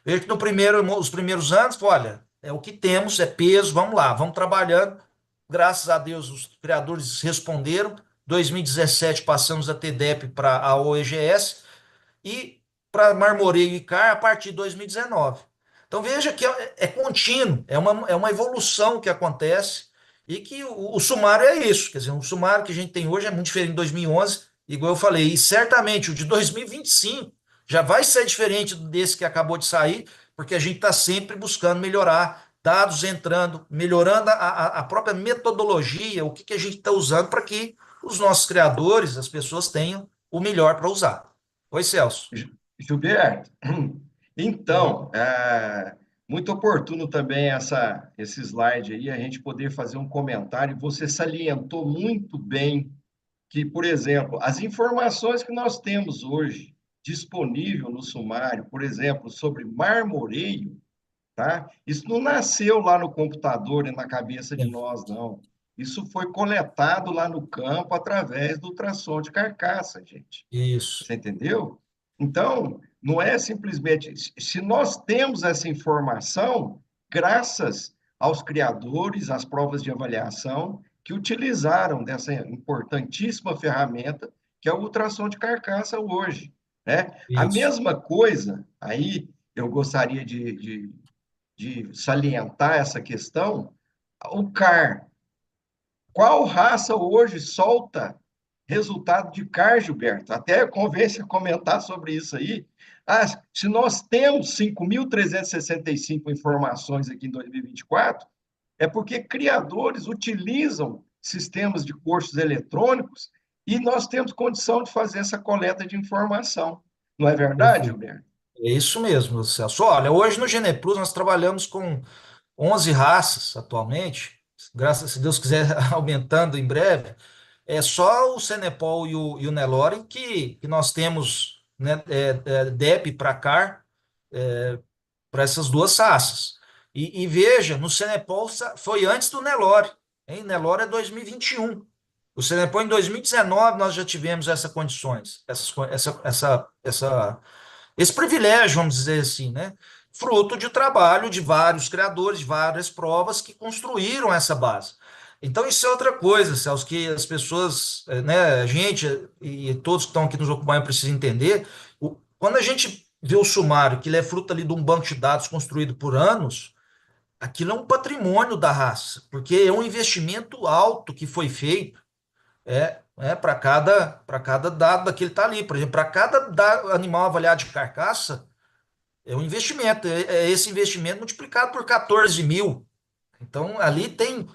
[SPEAKER 2] Veja que os primeiros anos, olha, é o que temos, é peso, vamos lá, vamos trabalhando. Graças a Deus, os criadores responderam. 2017 passamos a ter DEP para a OEGS e para marmoreio e car a partir de 2019. Então veja que é contínuo, é uma evolução que acontece e que o sumário é isso. Quer dizer, o sumário que a gente tem hoje é muito diferente de 2011, igual eu falei, e certamente o de 2025 já vai ser diferente desse que acabou de sair, porque a gente está sempre buscando melhorar, dados entrando, melhorando a própria metodologia, o que a gente está usando para que os nossos criadores, as pessoas tenham o melhor para usar. Oi, Celso.
[SPEAKER 1] Gilberto,
[SPEAKER 2] Oi.
[SPEAKER 1] então, muito oportuno também esse slide aí, a gente poder fazer um comentário. Você salientou muito bem que, por exemplo, as informações que nós temos hoje disponível no sumário, por exemplo, sobre marmoreio, tá? Isso não nasceu lá no computador e na cabeça de nós, não. Isso foi coletado lá no campo através do ultrassom de carcaça, gente.
[SPEAKER 2] Isso.
[SPEAKER 1] Você entendeu? Então, não é simplesmente. Se nós temos essa informação, graças aos criadores, às provas de avaliação, que utilizaram dessa importantíssima ferramenta que é o ultrassom de carcaça hoje, né? A
[SPEAKER 2] Isso.
[SPEAKER 1] mesma coisa, aí eu gostaria de salientar essa questão, o CAR. Qual raça hoje solta resultado de CAR, Gilberto? Até convém você comentar sobre isso aí. Ah, se nós temos 5.365 informações aqui em 2024, é porque criadores utilizam sistemas de cursos eletrônicos e nós temos condição de fazer essa coleta de informação. Não é verdade,
[SPEAKER 2] Perfeito.
[SPEAKER 1] Gilberto?
[SPEAKER 2] É isso mesmo, Celso. Olha, hoje no GenePlus nós trabalhamos com 11 raças atualmente, graças, se Deus quiser, aumentando em breve. É só o Cenepol e o Nelore que nós temos, né, DEP para CAR, para essas duas raças. E veja, no Cenepol foi antes do Nelore, hein? Nelore é 2021. O Cenepol em 2019 nós já tivemos essas condições, esse privilégio, vamos dizer assim, né? Fruto de trabalho de vários criadores, de várias provas que construíram essa base. Então, isso é outra coisa, Celso, que as pessoas, né, a gente e todos que estão aqui nos ocupando precisam entender. Quando a gente vê o sumário, que ele é fruto ali de um banco de dados construído por anos, aquilo é um patrimônio da raça, porque é um investimento alto que foi feito para cada dado daquele está ali. Por exemplo, para cada animal avaliado de carcaça, é um investimento. É esse investimento multiplicado por 14 mil. Então, ali tem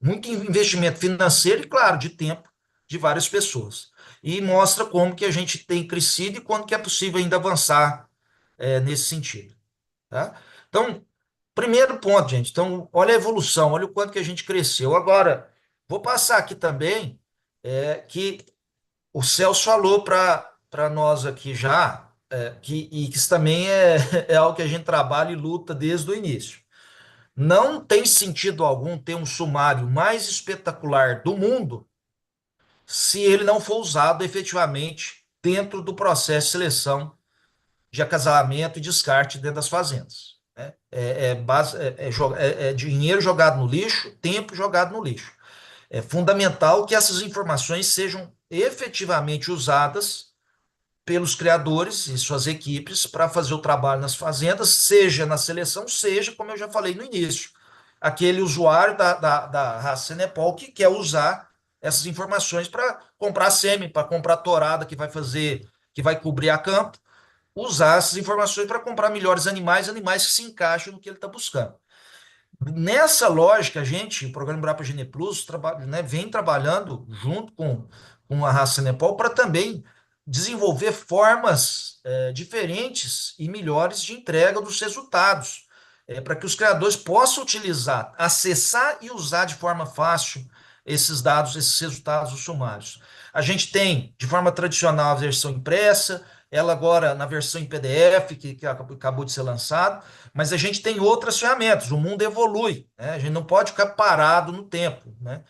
[SPEAKER 2] muito investimento financeiro e, claro, de tempo de várias pessoas. E mostra como que a gente tem crescido e quando que é possível ainda avançar nesse sentido. Tá? Então, primeiro ponto, gente. Então, olha a evolução, olha o quanto que a gente cresceu. Agora, vou passar aqui também que o Celso falou para nós aqui já, que isso também é algo que a gente trabalha e luta desde o início. Não tem sentido algum ter um sumário mais espetacular do mundo se ele não for usado efetivamente dentro do processo de seleção de acasalamento e descarte dentro das fazendas. Né? É dinheiro jogado no lixo, tempo jogado no lixo. É fundamental que essas informações sejam efetivamente usadas pelos criadores e suas equipes para fazer o trabalho nas fazendas, seja na seleção, seja, como eu já falei no início, aquele usuário da raça Cenepol que quer usar essas informações para comprar sêmen, para comprar torada que vai fazer, que vai cobrir a campo, usar essas informações para comprar melhores animais, animais que se encaixam no que ele está buscando. Nessa lógica, a gente, o programa Embrapa Gene Plus, né, vem trabalhando junto com a raça Nepal para também desenvolver formas diferentes e melhores de entrega dos resultados, para que os criadores possam utilizar, acessar e usar de forma fácil esses dados, esses resultados dos sumários. A gente tem, de forma tradicional, a versão impressa, ela agora na versão em PDF, que acabou de ser lançado, mas a gente tem outras ferramentas, o mundo evolui, né? A gente não pode ficar parado no tempo, né?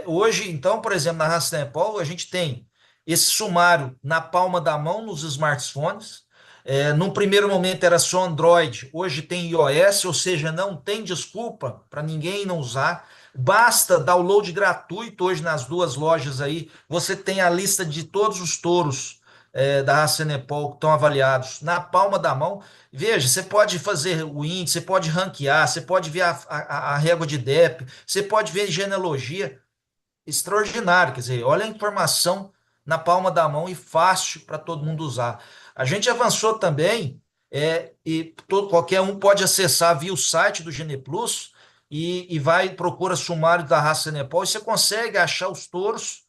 [SPEAKER 2] Hoje, então, por exemplo, na Raça Nepal, a gente tem esse sumário na palma da mão nos smartphones. Num primeiro momento era só Android, hoje tem iOS, ou seja, não tem desculpa para ninguém não usar. Basta download gratuito hoje nas duas lojas aí. Você tem a lista de todos os touros da raça Nepal que estão avaliados na palma da mão. Veja, você pode fazer o índice, você pode ranquear, você pode ver a régua de DEP, você pode ver genealogia. Extraordinário, quer dizer, olha a informação na palma da mão e fácil para todo mundo usar. A gente avançou também, qualquer um pode acessar via o site do GenePlus e vai procura sumário da raça Nepal e você consegue achar os touros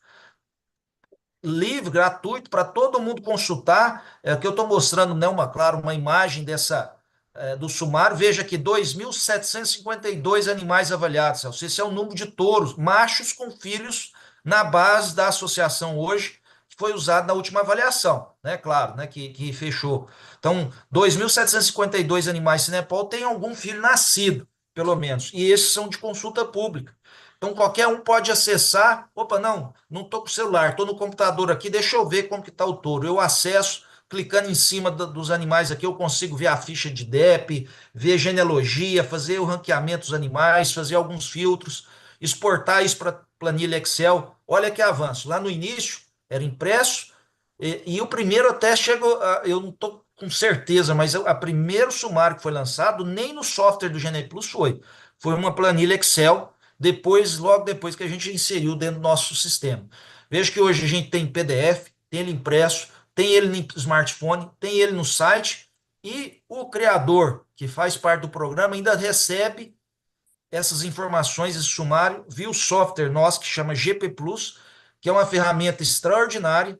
[SPEAKER 2] livre, gratuito, para todo mundo consultar. É o que eu estou mostrando, né, claro, uma imagem do sumário. Veja que 2.752 animais avaliados, Celso. Esse é o número de touros, machos com filhos, na base da associação hoje, que foi usado na última avaliação, né? Claro, né, que fechou. Então, 2.752 animais Cinepol têm algum filho nascido, pelo menos, e esses são de consulta pública. Então, qualquer um pode acessar. Opa, não estou com o celular, estou no computador aqui, deixa eu ver como que está o touro. Eu acesso, clicando em cima dos animais aqui, eu consigo ver a ficha de DEP, ver genealogia, fazer o ranqueamento dos animais, fazer alguns filtros, exportar isso para planilha Excel. Olha que avanço. Lá no início, era impresso, e o primeiro até chegou, eu não estou com certeza, mas o primeiro sumário que foi lançado, nem no software do GenePlus foi. Foi uma planilha Excel logo depois que a gente inseriu dentro do nosso sistema. Veja que hoje a gente tem PDF, tem ele impresso, tem ele no smartphone, tem ele no site, e o criador, que faz parte do programa, ainda recebe essas informações, esse sumário, via o software nosso que chama GP Plus, que é uma ferramenta extraordinária,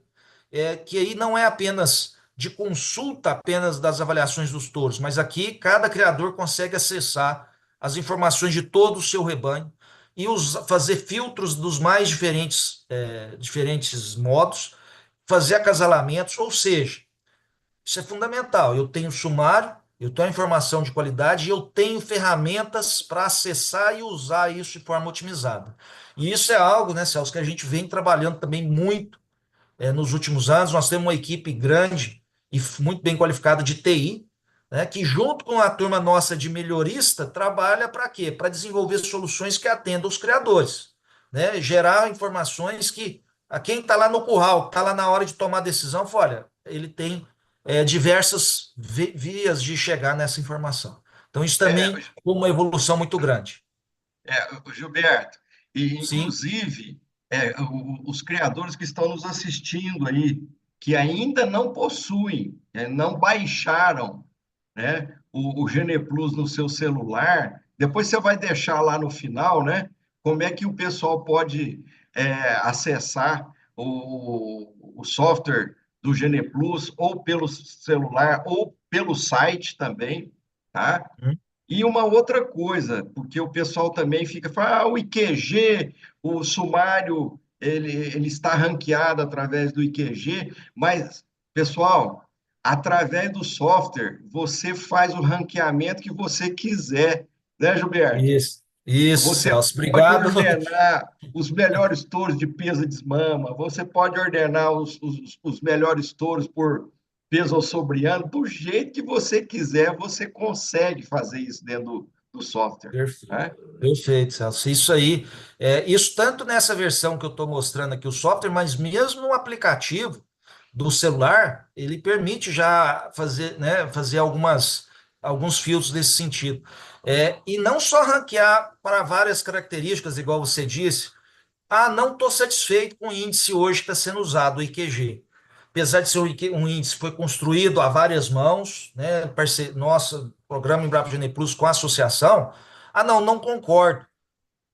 [SPEAKER 2] que aí não é apenas de consulta apenas das avaliações dos touros, mas aqui cada criador consegue acessar as informações de todo o seu rebanho e fazer filtros dos mais diferentes modos, fazer acasalamentos, ou seja, isso é fundamental. Eu tenho sumário, eu tenho informação de qualidade e eu tenho ferramentas para acessar e usar isso de forma otimizada. E isso é algo, né, Celso, que a gente vem trabalhando também muito nos últimos anos. Nós temos uma equipe grande e muito bem qualificada de TI, né, que junto com a turma nossa de melhorista trabalha para quê? Para desenvolver soluções que atendam os criadores, né? Gerar informações que a quem está lá no curral, está lá na hora de tomar decisão, fala, olha, ele tem diversas vias de chegar nessa informação. Então, isso
[SPEAKER 1] É,
[SPEAKER 2] também é uma evolução muito grande.
[SPEAKER 1] Gilberto, e
[SPEAKER 2] Sim.
[SPEAKER 1] inclusive os criadores que estão nos assistindo aí, que ainda não possuem, não baixaram, né, o Gene Plus no seu celular, depois você vai deixar lá no final, né, como é que o pessoal pode acessar o software do Gene Plus, ou pelo celular, ou pelo site também, tá?
[SPEAKER 2] Hum.
[SPEAKER 1] E uma outra coisa, porque o pessoal também fica falando, o IQG, o sumário, ele está ranqueado através do IQG, mas, pessoal, através do software, você faz o ranqueamento que você quiser, né, Gilberto?
[SPEAKER 2] Isso,
[SPEAKER 1] Você
[SPEAKER 2] Celso.
[SPEAKER 1] pode
[SPEAKER 2] Obrigado.
[SPEAKER 1] ordenar os melhores touros de peso e desmama, você pode ordenar os melhores touros por peso ao sobre ano, do jeito que você quiser, você consegue fazer isso dentro do software,
[SPEAKER 2] Perfeito,
[SPEAKER 1] né?
[SPEAKER 2] perfeito, Celso. Isso aí, isso tanto nessa versão que eu estou mostrando aqui, o software, mas mesmo no aplicativo do celular, ele permite já fazer, né, fazer alguns filtros nesse sentido. E não só ranquear para várias características, igual você disse, não estou satisfeito com o índice hoje que está sendo usado, o IQG. Apesar de ser um índice que foi construído a várias mãos, né, nosso programa Embrapa Gene Plus com a associação, não, não concordo.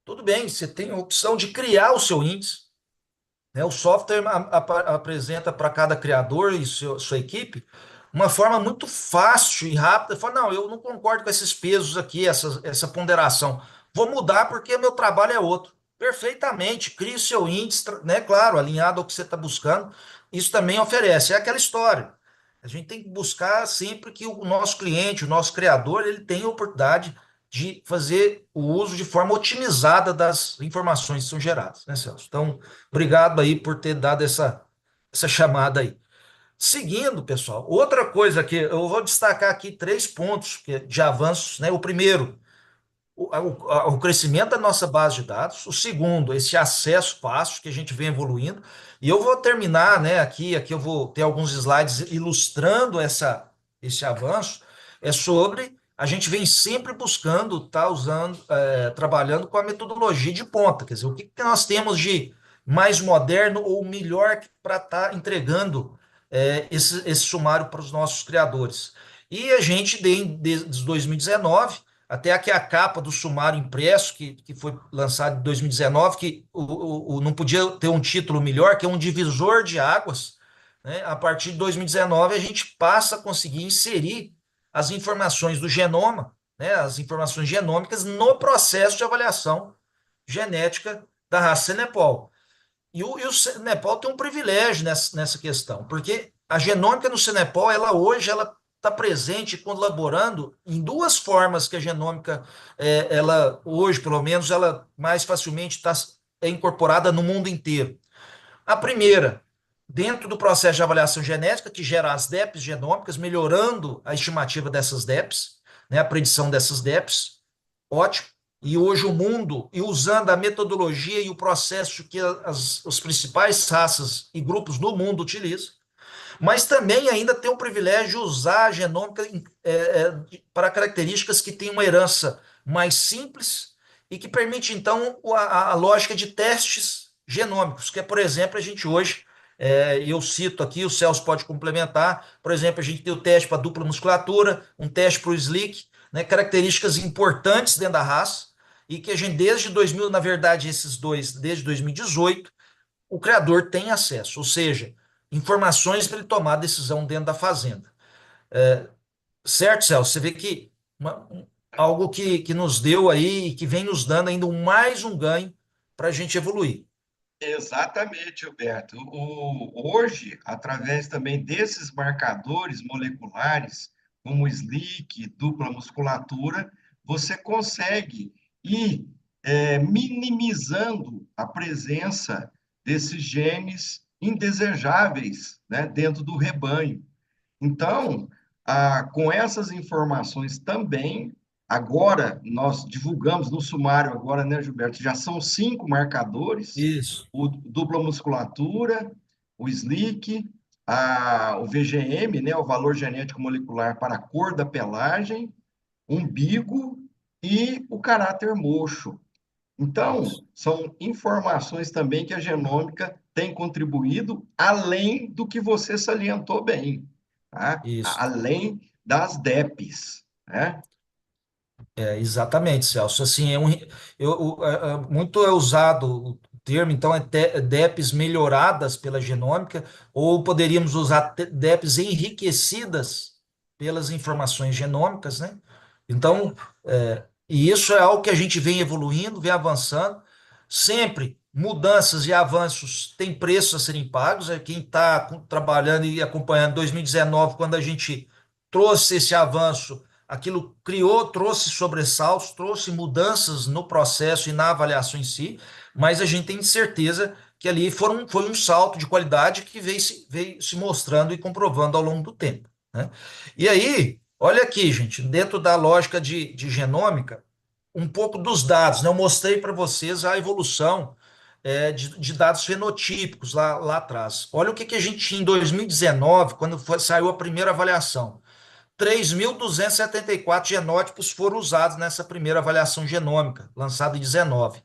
[SPEAKER 2] Tudo bem, você tem a opção de criar o seu índice, né? O software apresenta para cada criador e sua equipe uma forma muito fácil e rápida. Fala, não, eu não concordo com esses pesos aqui, essa ponderação. Vou mudar porque meu trabalho é outro. Perfeitamente, crie o seu índice, né? Claro, alinhado ao que você está buscando. Isso também oferece. É aquela história. A gente tem que buscar sempre que o nosso cliente, o nosso criador, ele tenha a oportunidade de fazer o uso de forma otimizada das informações que são geradas, né, Celso? Então, obrigado aí por ter dado essa chamada aí. Seguindo, pessoal, outra coisa que eu vou destacar aqui três pontos de avanços, né? O primeiro, o crescimento da nossa base de dados. O segundo, esse acesso fácil que a gente vem evoluindo. E eu vou terminar, né? Aqui eu vou ter alguns slides ilustrando esse avanço. É sobre a gente vem sempre buscando estar usando, trabalhando com a metodologia de ponta. Quer dizer, o que nós temos de mais moderno ou melhor para estar entregando esse sumário para os nossos criadores. E a gente, desde 2019, até aqui a capa do sumário impresso, que foi lançado em 2019, que não podia ter um título melhor, que é um divisor de águas, né? A partir de 2019, a gente passa a conseguir inserir as informações do genoma, né? As informações genômicas no processo de avaliação genética da raça Cenepol. E o Cenepol tem um privilégio nessa questão, porque a genômica no Cenepol, hoje, ela está presente, colaborando em duas formas que a genômica, ela hoje, pelo menos, ela mais facilmente é incorporada no mundo inteiro. A primeira, dentro do processo de avaliação genética, que gera as DEPs genômicas, melhorando a estimativa dessas DEPs, né, a predição dessas DEPs, ótimo. E hoje o mundo, e usando a metodologia e o processo que as principais raças e grupos no mundo utilizam, mas também ainda tem o privilégio de usar a genômica para características que têm uma herança mais simples e que permite, então, a lógica de testes genômicos, que é, por exemplo, a gente hoje, eu cito aqui, o Celso pode complementar, por exemplo, a gente tem o teste para dupla musculatura, um teste para o SLIC, né, características importantes dentro da raça, e que a gente, desde 2000, na verdade, esses dois, desde 2018, o criador tem acesso, ou seja, informações para ele tomar decisão dentro da fazenda. Certo, Celso? Você vê que algo que nos deu aí e que vem nos dando ainda mais um ganho para a gente evoluir.
[SPEAKER 1] Exatamente, Gilberto. Hoje, através também desses marcadores moleculares, como o SLIC, dupla musculatura, você consegue ir minimizando a presença desses genes indesejáveis, né, dentro do rebanho. Então, com essas informações também, agora nós divulgamos no sumário agora, né, Gilberto? Já são 5 marcadores:
[SPEAKER 2] Isso,
[SPEAKER 1] o dupla musculatura, o SLIC, o VGM, né, o valor genético molecular para a cor da pelagem, umbigo e o caráter mocho. Então,
[SPEAKER 2] isso,
[SPEAKER 1] são informações também que a genômica tem contribuído, além do que você salientou bem, tá?
[SPEAKER 2] isso.
[SPEAKER 1] Além das DEPs, né?
[SPEAKER 2] Exatamente, Celso. Assim, muito é usado o termo, então, DEPs melhoradas pela genômica, ou poderíamos usar DEPs enriquecidas pelas informações genômicas, né? Então, e isso é algo que a gente vem evoluindo, vem avançando. Sempre mudanças e avanços têm preços a serem pagos. Quem está trabalhando e acompanhando 2019, quando a gente trouxe esse avanço, aquilo criou, trouxe sobressaltos, trouxe mudanças no processo e na avaliação em si, mas a gente tem certeza que ali foi um salto de qualidade que veio se mostrando e comprovando ao longo do tempo, né? E aí, olha aqui, gente, dentro da lógica de genômica, um pouco dos dados, né? Eu mostrei para vocês a evolução de dados fenotípicos lá atrás. Olha o que a gente tinha em 2019, quando saiu a primeira avaliação. 3.274 genótipos foram usados nessa primeira avaliação genômica, lançada em 19.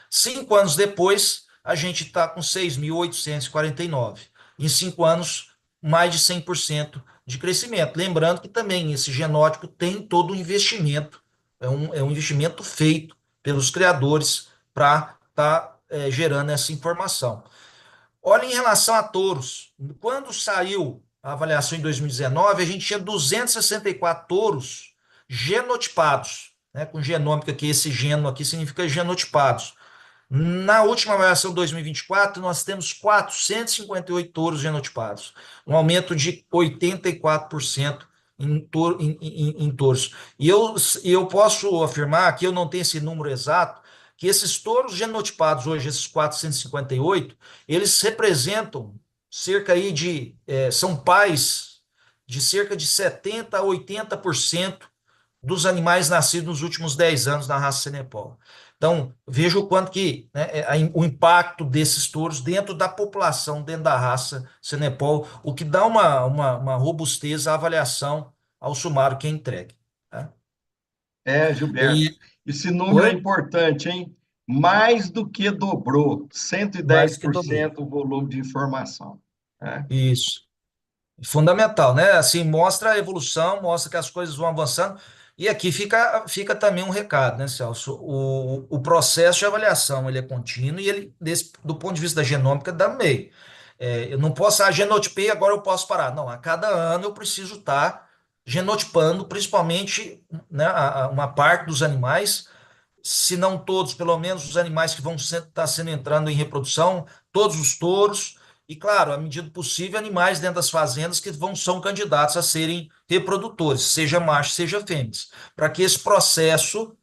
[SPEAKER 2] 5 anos depois, a gente está com 6.849. Em 5 anos, mais de 100% de crescimento. Lembrando que também esse genótipo tem todo um investimento, é um investimento feito pelos criadores para estar gerando essa informação. Olha, em relação a touros, quando saiu a avaliação em 2019, a gente tinha 264 touros genotipados, né, com genômica, que esse geno aqui significa genotipados. Na última avaliação de 2024, nós temos 458 touros genotipados, um aumento de 84% em touros. E eu posso afirmar que eu não tenho esse número exato, que esses touros genotipados hoje, esses 458, eles representam cerca aí são pais de cerca de 70 a 80% dos animais nascidos nos últimos 10 anos na raça Cenepol. Então, veja o quanto que, né, o impacto desses touros dentro da população, dentro da raça Cenepol, o que dá uma robustez à avaliação ao sumário que é entregue. Tá?
[SPEAKER 1] Gilberto,
[SPEAKER 2] E,
[SPEAKER 1] esse número é
[SPEAKER 2] oi?
[SPEAKER 1] importante, hein? Mais do que dobrou, cento e dez
[SPEAKER 2] Mais que
[SPEAKER 1] por
[SPEAKER 2] dobrou.
[SPEAKER 1] cento o volume de informação, né?
[SPEAKER 2] Isso. Fundamental, né? Assim, mostra a evolução, mostra que as coisas vão avançando. E aqui fica também um recado, né, Celso? O processo de avaliação ele é contínuo e ele, do ponto de vista da genômica, dá meio. Eu não posso, genotipei, agora eu posso parar. Não, a cada ano eu preciso estar genotipando, principalmente, né, uma parte dos animais, se não todos, pelo menos os animais que vão estar sendo entrando em reprodução, todos os touros, e claro, à medida do possível, animais dentro das fazendas que são candidatos a serem reprodutores, seja macho, seja fêmeas, para que esse processo,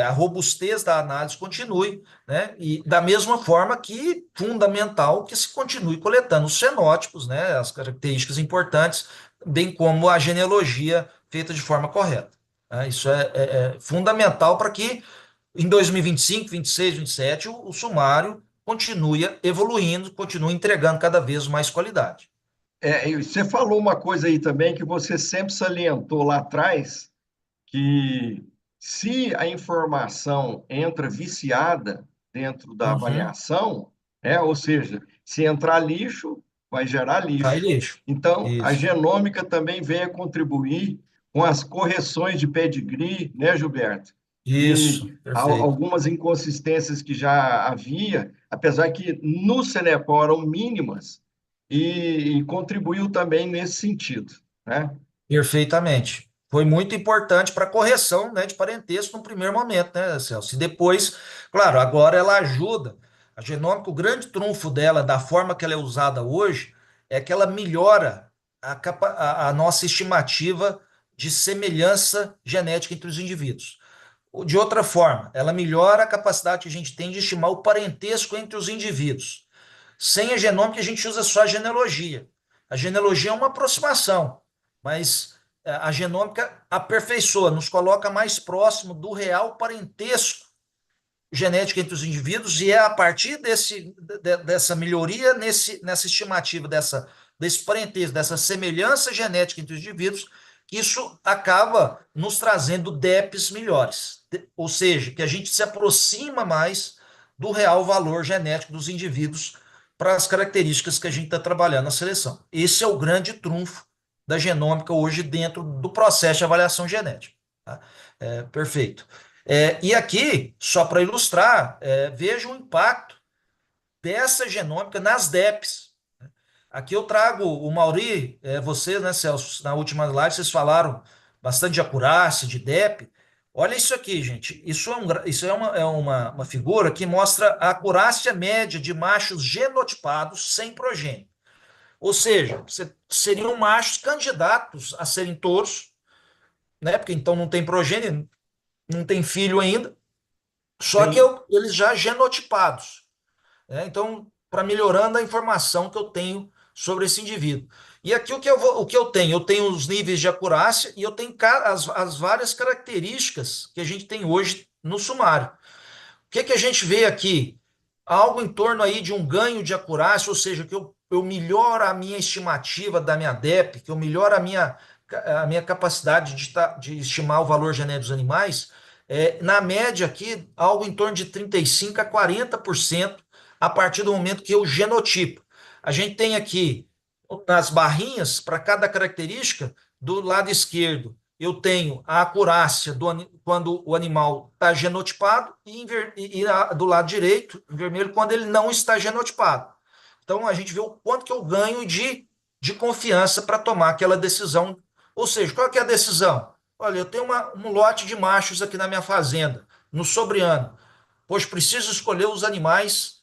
[SPEAKER 2] a robustez da análise continue, né? E da mesma forma que fundamental que se continue coletando os fenótipos, né? As características importantes, bem como a genealogia feita de forma correta. Né? Isso é fundamental para que em 2025, 26, 27, o sumário continue evoluindo, continue entregando cada vez mais qualidade.
[SPEAKER 1] E você falou uma coisa aí também que você sempre salientou lá atrás, que Se a informação entra viciada dentro da
[SPEAKER 2] Uhum.
[SPEAKER 1] avaliação, ou seja, se entrar lixo, vai gerar
[SPEAKER 2] Sai
[SPEAKER 1] lixo.
[SPEAKER 2] lixo.
[SPEAKER 1] Então, a
[SPEAKER 2] Isso.
[SPEAKER 1] genômica também vem a contribuir com as correções de pedigree, né, Gilberto?
[SPEAKER 2] Isso.
[SPEAKER 1] E
[SPEAKER 2] Perfeito.
[SPEAKER 1] algumas inconsistências que já havia, apesar que no Cenepal eram mínimas, e contribuiu também nesse sentido, né?
[SPEAKER 2] Perfeitamente. Foi muito importante para a correção, né, de parentesco no primeiro momento, né, Celso? E depois, claro, agora ela ajuda. A genômica, o grande trunfo dela, da forma que ela é usada hoje, é que ela melhora a nossa estimativa de semelhança genética entre os indivíduos. De outra forma, ela melhora a capacidade que a gente tem de estimar o parentesco entre os indivíduos. Sem a genômica, a gente usa só a genealogia. A genealogia é uma aproximação, mas a genômica aperfeiçoa, nos coloca mais próximo do real parentesco genético entre os indivíduos, e é a partir dessa melhoria nessa estimativa, desse parentesco, dessa semelhança genética entre os indivíduos, que isso acaba nos trazendo DEPs melhores. Ou seja, que a gente se aproxima mais do real valor genético dos indivíduos para as características que a gente está trabalhando na seleção. Esse é o grande trunfo da genômica hoje dentro do processo de avaliação genética. Tá? Perfeito. E aqui, só para ilustrar, veja o impacto dessa genômica nas DEPs. Aqui eu trago o Mauri, vocês, né, Celso, na última live vocês falaram bastante de acurácia, de DEP. Olha isso aqui, gente. Isso é uma figura que mostra a acurácia média de machos genotipados sem progênio. Ou seja, seriam machos candidatos a serem touros, né? Porque então não tem progênio, não tem filho ainda. Só que
[SPEAKER 1] Sim.
[SPEAKER 2] eles já genotipados, né? Então, para melhorando a informação que eu tenho sobre esse indivíduo. E aqui o que eu tenho? Eu tenho os níveis de acurácia e eu tenho as várias características que a gente tem hoje no sumário. O que que a gente vê aqui? Algo em torno aí de um ganho de acurácia, ou seja, que eu melhoro a minha estimativa da minha DEP, que eu melhoro a minha capacidade de estimar o valor genético dos animais, na média aqui, algo em torno de 35 a 40% a partir do momento que eu genotipo. A gente tem aqui nas barrinhas, para cada característica, do lado esquerdo, eu tenho a acurácia quando o animal está genotipado do lado direito, em vermelho, quando ele não está genotipado. Então, a gente vê o quanto que eu ganho de confiança para tomar aquela decisão. Ou seja, qual que é a decisão? Olha, eu tenho um lote de machos aqui na minha fazenda, no sobreano. Pois preciso escolher os animais,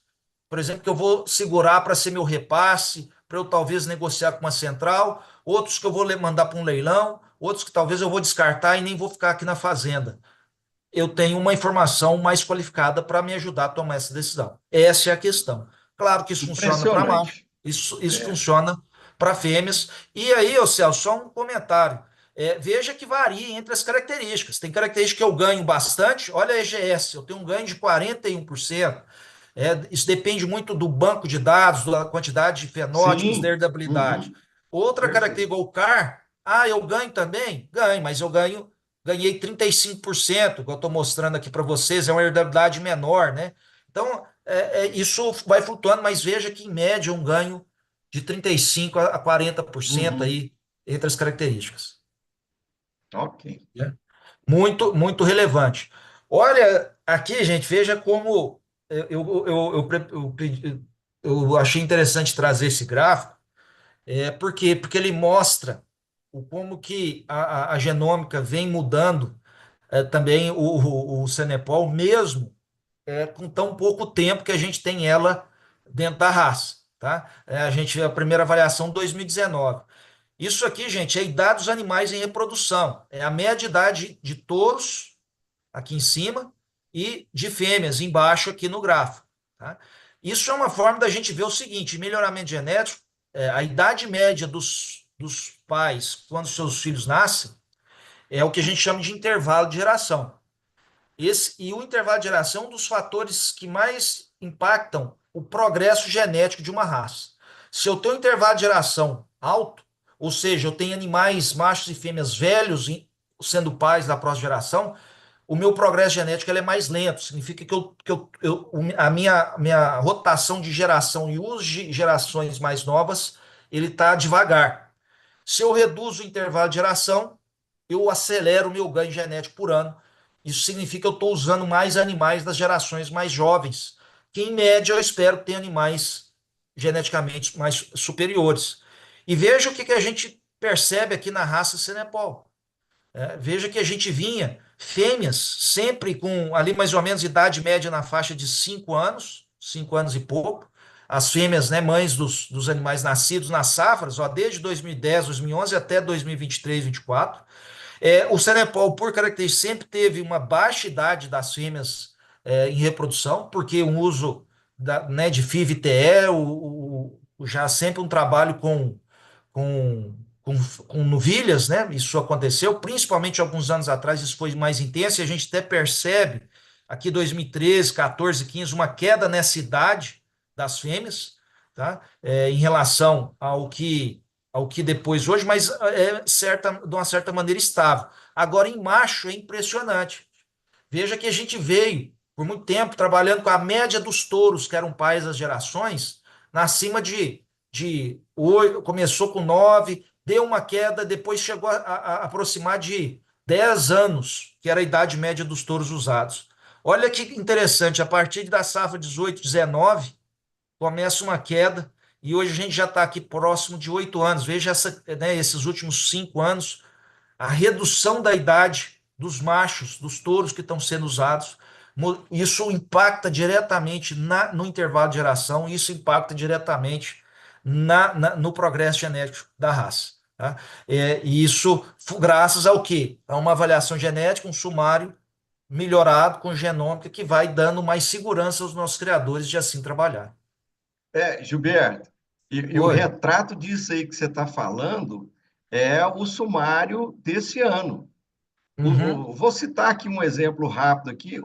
[SPEAKER 2] por exemplo, que eu vou segurar para ser meu repasse, para eu talvez negociar com uma central, outros que eu vou mandar para um leilão, outros que talvez eu vou descartar e nem vou ficar aqui na fazenda. Eu tenho uma informação mais qualificada para me ajudar a tomar essa decisão. Essa é a questão. Claro que isso funciona para macho,
[SPEAKER 1] Impressionante.
[SPEAKER 2] isso
[SPEAKER 1] É,
[SPEAKER 2] funciona para fêmeas. E aí, ô Celso, só um comentário. Veja que varia entre as características. Tem características que eu ganho bastante. Olha a EGS, eu tenho um ganho de 41%. Isso depende muito do banco de dados, da quantidade de fenótipos, da
[SPEAKER 1] sim.
[SPEAKER 2] herdabilidade.
[SPEAKER 1] Uhum.
[SPEAKER 2] Outra característica,
[SPEAKER 1] Perfeito.
[SPEAKER 2] igual o CAR, eu ganho também? Ganho, mas eu ganhei 35%, que eu estou mostrando aqui para vocês, é uma herdabilidade menor, né? Então, isso vai flutuando, mas veja que, em média, um ganho de 35% a 40%
[SPEAKER 1] Uhum.
[SPEAKER 2] aí entre as características.
[SPEAKER 1] Ok.
[SPEAKER 2] Né? Muito, muito relevante. Olha, aqui, gente, veja como eu achei interessante trazer esse gráfico, por quê? Porque ele mostra como que a genômica vem mudando também o Cenepol, mesmo com tão pouco tempo que a gente tem ela dentro da raça. Tá? A primeira avaliação 2019. Isso aqui, gente, é a idade dos animais em reprodução. É a média idade de touros aqui em cima e de fêmeas embaixo aqui no gráfico. Tá? Isso é uma forma da gente ver o seguinte: melhoramento genético, a idade média dos pais quando seus filhos nascem é o que a gente chama de intervalo de geração. E o intervalo de geração é um dos fatores que mais impactam o progresso genético de uma raça. Se eu tenho um intervalo de geração alto, ou seja, eu tenho animais machos e fêmeas velhos sendo pais da próxima geração, o meu progresso genético ele é mais lento. Significa a minha rotação de geração e os de gerações mais novas, ele está devagar. Se eu reduzo o intervalo de geração, eu acelero o meu ganho genético por ano. Isso significa que eu estou usando mais animais das gerações mais jovens, que em média eu espero ter animais geneticamente mais superiores. E veja o que a gente percebe aqui na raça Cenepol. Veja que a gente vinha fêmeas sempre com ali mais ou menos idade média na faixa de 5 anos e pouco. As fêmeas, né, mães dos animais nascidos nas safras, ó, desde 2010, 2011 até 2023, 2024. O Cenepol, por característica, sempre teve uma baixa idade das fêmeas em reprodução, porque o uso né, de FIV e TE, já sempre um trabalho com, com novilhas, né? Isso aconteceu, principalmente alguns anos atrás, isso foi mais intenso, e a gente até percebe aqui 2013, 14, 15, uma queda nessa idade das fêmeas, tá? Em relação ao que depois hoje, mas de uma certa maneira estável. Agora, em macho, é impressionante. Veja que a gente veio, por muito tempo, trabalhando com a média dos touros, que eram pais das gerações, na acima de 8, começou com 9, deu uma queda, depois chegou a aproximar de 10 anos, que era a idade média dos touros usados. Olha que interessante, a partir da safra 18, 19, começa uma queda, e hoje a gente já está aqui próximo de 8 anos. Veja né, esses últimos 5 anos, a redução da idade dos machos, dos touros que estão sendo usados. Isso impacta diretamente no intervalo de geração, isso impacta diretamente no progresso genético da raça. Tá? E isso graças ao quê? A uma avaliação genética, um sumário melhorado com genômica que vai dando mais segurança aos nossos criadores de assim trabalhar.
[SPEAKER 1] Gilberto, e o
[SPEAKER 2] Oi.
[SPEAKER 1] retrato disso aí que você está falando é o sumário desse ano.
[SPEAKER 2] Uhum.
[SPEAKER 1] Vou citar aqui um exemplo rápido aqui.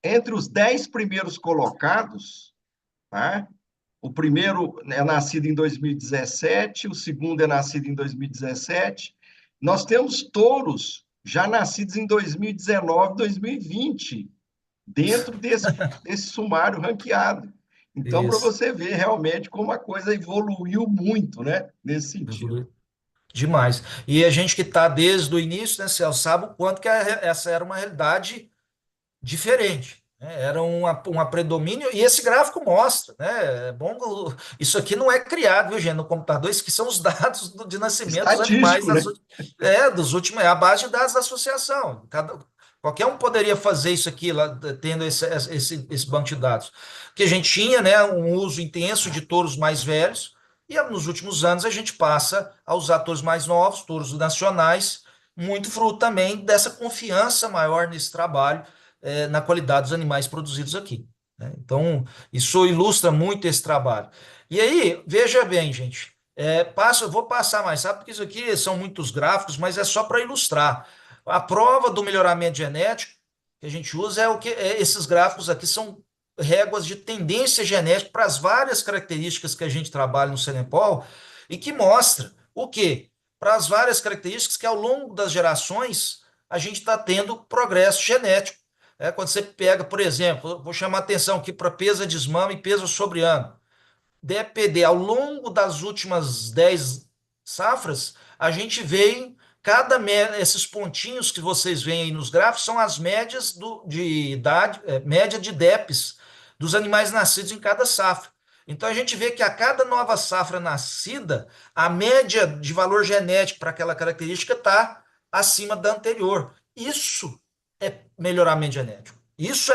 [SPEAKER 1] Entre os 10 primeiros colocados, tá? O primeiro é nascido em 2017, o segundo é nascido em 2017. Nós temos touros já nascidos em 2019, 2020, dentro desse sumário ranqueado. Então, para
[SPEAKER 2] Isso.
[SPEAKER 1] você ver realmente como a coisa evoluiu muito, né? Nesse sentido.
[SPEAKER 2] Demais. E a gente que está desde o início, né, Celso, sabe o quanto que essa era uma realidade diferente. Né? Era uma predomínio, e esse gráfico mostra, né? É bom, isso aqui não é criado, viu, gente, no computador, isso aqui são os dados de nascimento dos animais
[SPEAKER 1] Estatístico, né?
[SPEAKER 2] dos últimos, é a base de dados da associação. Qualquer um poderia fazer isso aqui, lá, tendo esse banco de dados. Que a gente tinha, né, um uso intenso de touros mais velhos, e nos últimos anos a gente passa a usar touros mais novos, touros nacionais, muito fruto também dessa confiança maior nesse trabalho na qualidade dos animais produzidos aqui. Né? Então, isso ilustra muito esse trabalho. E aí, veja bem, gente, vou passar mais, sabe? Porque isso aqui são muitos gráficos, mas é só para ilustrar. A prova do melhoramento genético que a gente usa esses gráficos aqui são réguas de tendência genética para as várias características que a gente trabalha no Cenepol e que mostra o quê? Para as várias características que ao longo das gerações a gente está tendo progresso genético. Quando você pega, por exemplo, vou chamar atenção aqui para peso de desmame e peso sobre ano. DPD, ao longo das últimas 10 safras, a gente vê esses pontinhos que vocês veem aí nos gráficos são as médias de idade, média de DEPs dos animais nascidos em cada safra. Então a gente vê que a cada nova safra nascida, a média de valor genético para aquela característica está acima da anterior. Isso é melhoramento genético. Isso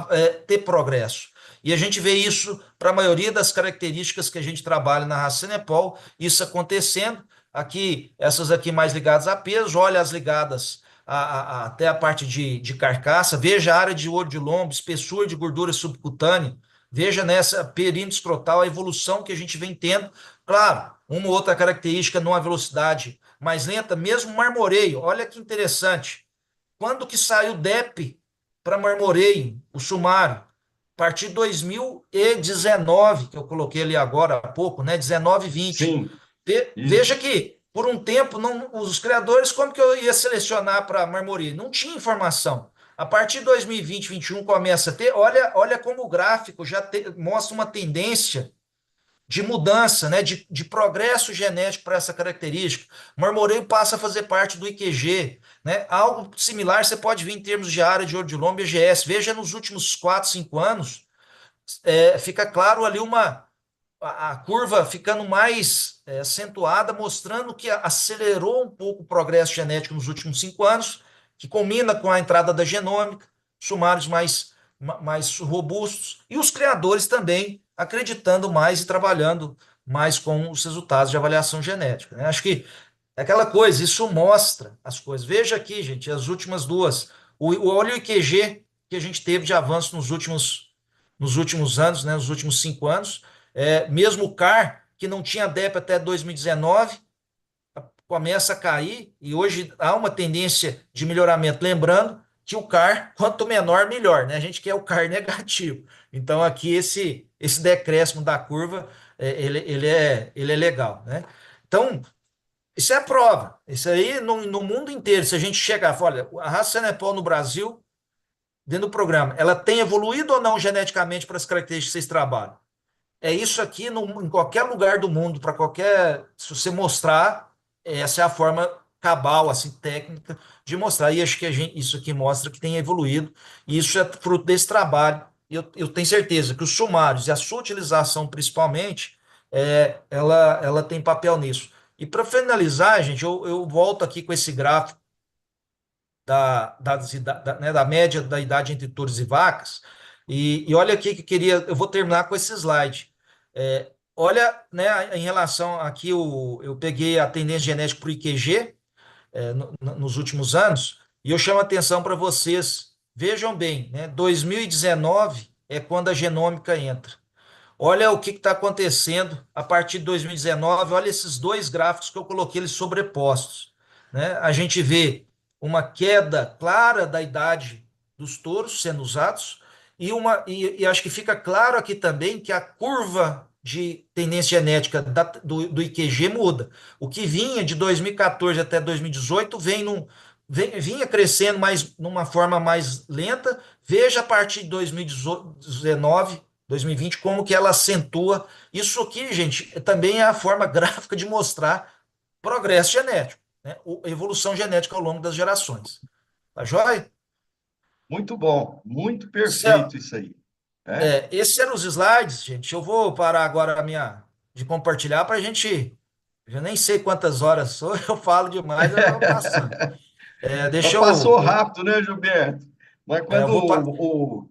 [SPEAKER 2] é ter progresso. E a gente vê isso para a maioria das características que a gente trabalha na raça Cenepol, isso acontecendo. Aqui, essas aqui mais ligadas a peso, olha as ligadas até a parte de carcaça, veja a área de olho de lombo, espessura de gordura subcutânea, veja nessa perímetro escrotal a evolução que a gente vem tendo. Claro, uma ou outra característica numa velocidade mais lenta, mesmo marmoreio, olha que interessante. Quando que saiu o DEP para marmoreio, o sumário? A partir de 2019, que eu coloquei ali agora há pouco, né? 19 e 20.
[SPEAKER 1] Sim,
[SPEAKER 2] Veja
[SPEAKER 1] isso.
[SPEAKER 2] que, por um tempo, os criadores, como que eu ia selecionar para marmoreio? Não tinha informação. A partir de 2020, 2021 começa a ter, olha como o gráfico mostra uma tendência de mudança, né, de progresso genético para essa característica. O marmoreio passa a fazer parte do IQG, né? Algo similar você pode ver em termos de área de ouro de lombo e EGS. Veja nos últimos 4, 5 anos, fica claro ali a curva ficando mais acentuada, mostrando que acelerou um pouco o progresso genético nos últimos 5 anos, que combina com a entrada da genômica, sumários mais robustos, e os criadores também acreditando mais e trabalhando mais com os resultados de avaliação genética, né? Acho que é aquela coisa, isso mostra as coisas. Veja aqui, gente, as últimas duas. Olha o IQG que a gente teve de avanço nos últimos anos, né, nos últimos 5 anos. Mesmo o CAR, que não tinha DEP até 2019, começa a cair e hoje há uma tendência de melhoramento. Lembrando que o CAR, quanto menor, melhor, né? A gente quer o CAR negativo. Então, aqui esse decréscimo da curva, ele é legal, né? Então, isso é a prova. Isso aí, no mundo inteiro, se a gente chegar e falar, olha, a raça Senepol no Brasil, dentro do programa, ela tem evoluído ou não geneticamente para as características que vocês trabalham? É isso aqui em qualquer lugar do mundo, para qualquer. Se você mostrar, essa é a forma cabal, assim, técnica, de mostrar. E acho que isso aqui mostra que tem evoluído, e isso é fruto desse trabalho. E eu tenho certeza que os sumários e a sua utilização, principalmente, ela tem papel nisso. E para finalizar, gente, eu volto aqui com esse gráfico da média da idade entre touros e vacas. E olha aqui que eu vou terminar com esse slide. Olha, né, em relação aqui, eu peguei a tendência genética para o IQG nos últimos anos, e eu chamo a atenção para vocês, vejam bem, né, 2019 é quando a genômica entra. Olha o que está acontecendo a partir de 2019. Olha esses dois gráficos que eu coloquei eles sobrepostos, né? A gente vê uma queda clara da idade dos touros sendo usados e acho que fica claro aqui também que a curva de tendência genética do IQG muda. O que vinha de 2014 até 2018 vinha crescendo mais numa forma mais lenta. Veja a partir de 2019, 2020, como que ela acentua. Isso aqui, gente, também é a forma gráfica de mostrar progresso genético, né? Evolução genética ao longo das gerações. Tá joia?
[SPEAKER 1] Muito bom, muito
[SPEAKER 2] Céu,
[SPEAKER 1] perfeito isso aí. Né?
[SPEAKER 2] esses eram os slides, gente. Eu vou parar agora de compartilhar para a gente. Já nem sei quantas horas sou, eu falo demais, eu vou passando.
[SPEAKER 1] Mas
[SPEAKER 2] Deixa
[SPEAKER 1] passou
[SPEAKER 2] eu.
[SPEAKER 1] rápido, né, Gilberto? Mas
[SPEAKER 2] Eu
[SPEAKER 1] quando
[SPEAKER 2] vou.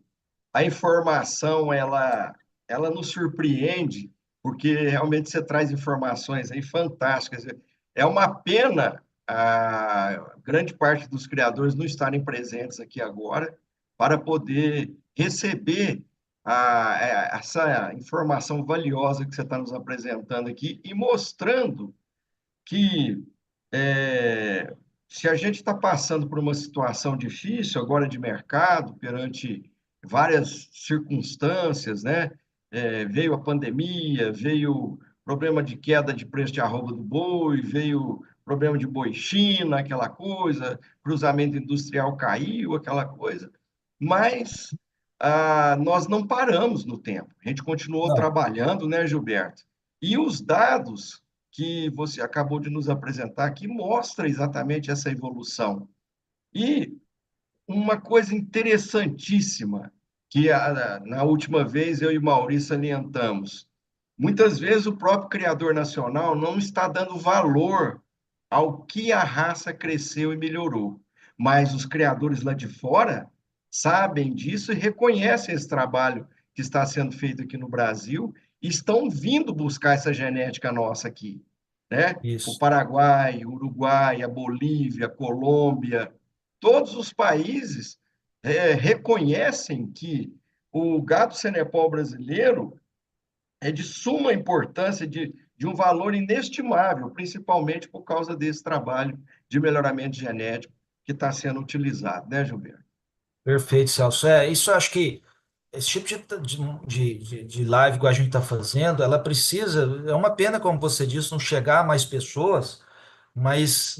[SPEAKER 1] a informação ela nos surpreende, porque realmente você traz informações aí fantásticas. É uma pena a grande parte dos criadores não estarem presentes aqui agora para poder receber essa informação valiosa que você está nos apresentando aqui e mostrando que se a gente está passando por uma situação difícil agora de mercado, perante várias circunstâncias, né? Veio a pandemia, veio problema de queda de preço de arroba do boi, veio problema de boi China, aquela coisa, cruzamento industrial caiu, aquela coisa, mas nós não paramos no tempo, a gente continuou
[SPEAKER 2] Não,
[SPEAKER 1] trabalhando, né, Gilberto? E os dados que você acabou de nos apresentar aqui mostra exatamente essa evolução. E uma coisa interessantíssima que na última vez eu e Maurício salientamos, muitas vezes o próprio criador nacional não está dando valor ao que a raça cresceu e melhorou, mas os criadores lá de fora sabem disso e reconhecem esse trabalho que está sendo feito aqui no Brasil e estão vindo buscar essa genética nossa aqui, né? O
[SPEAKER 2] isso.
[SPEAKER 1] Paraguai, o Uruguai, a Bolívia, a Colômbia, todos os países reconhecem que o gado Senepol brasileiro é de suma importância, de um valor inestimável, principalmente por causa desse trabalho de melhoramento genético que está sendo utilizado, né, Gilberto?
[SPEAKER 2] Perfeito, Celso. Isso eu acho que esse tipo de live que a gente está fazendo, ela precisa. É uma pena, como você disse, não chegar a mais pessoas, mas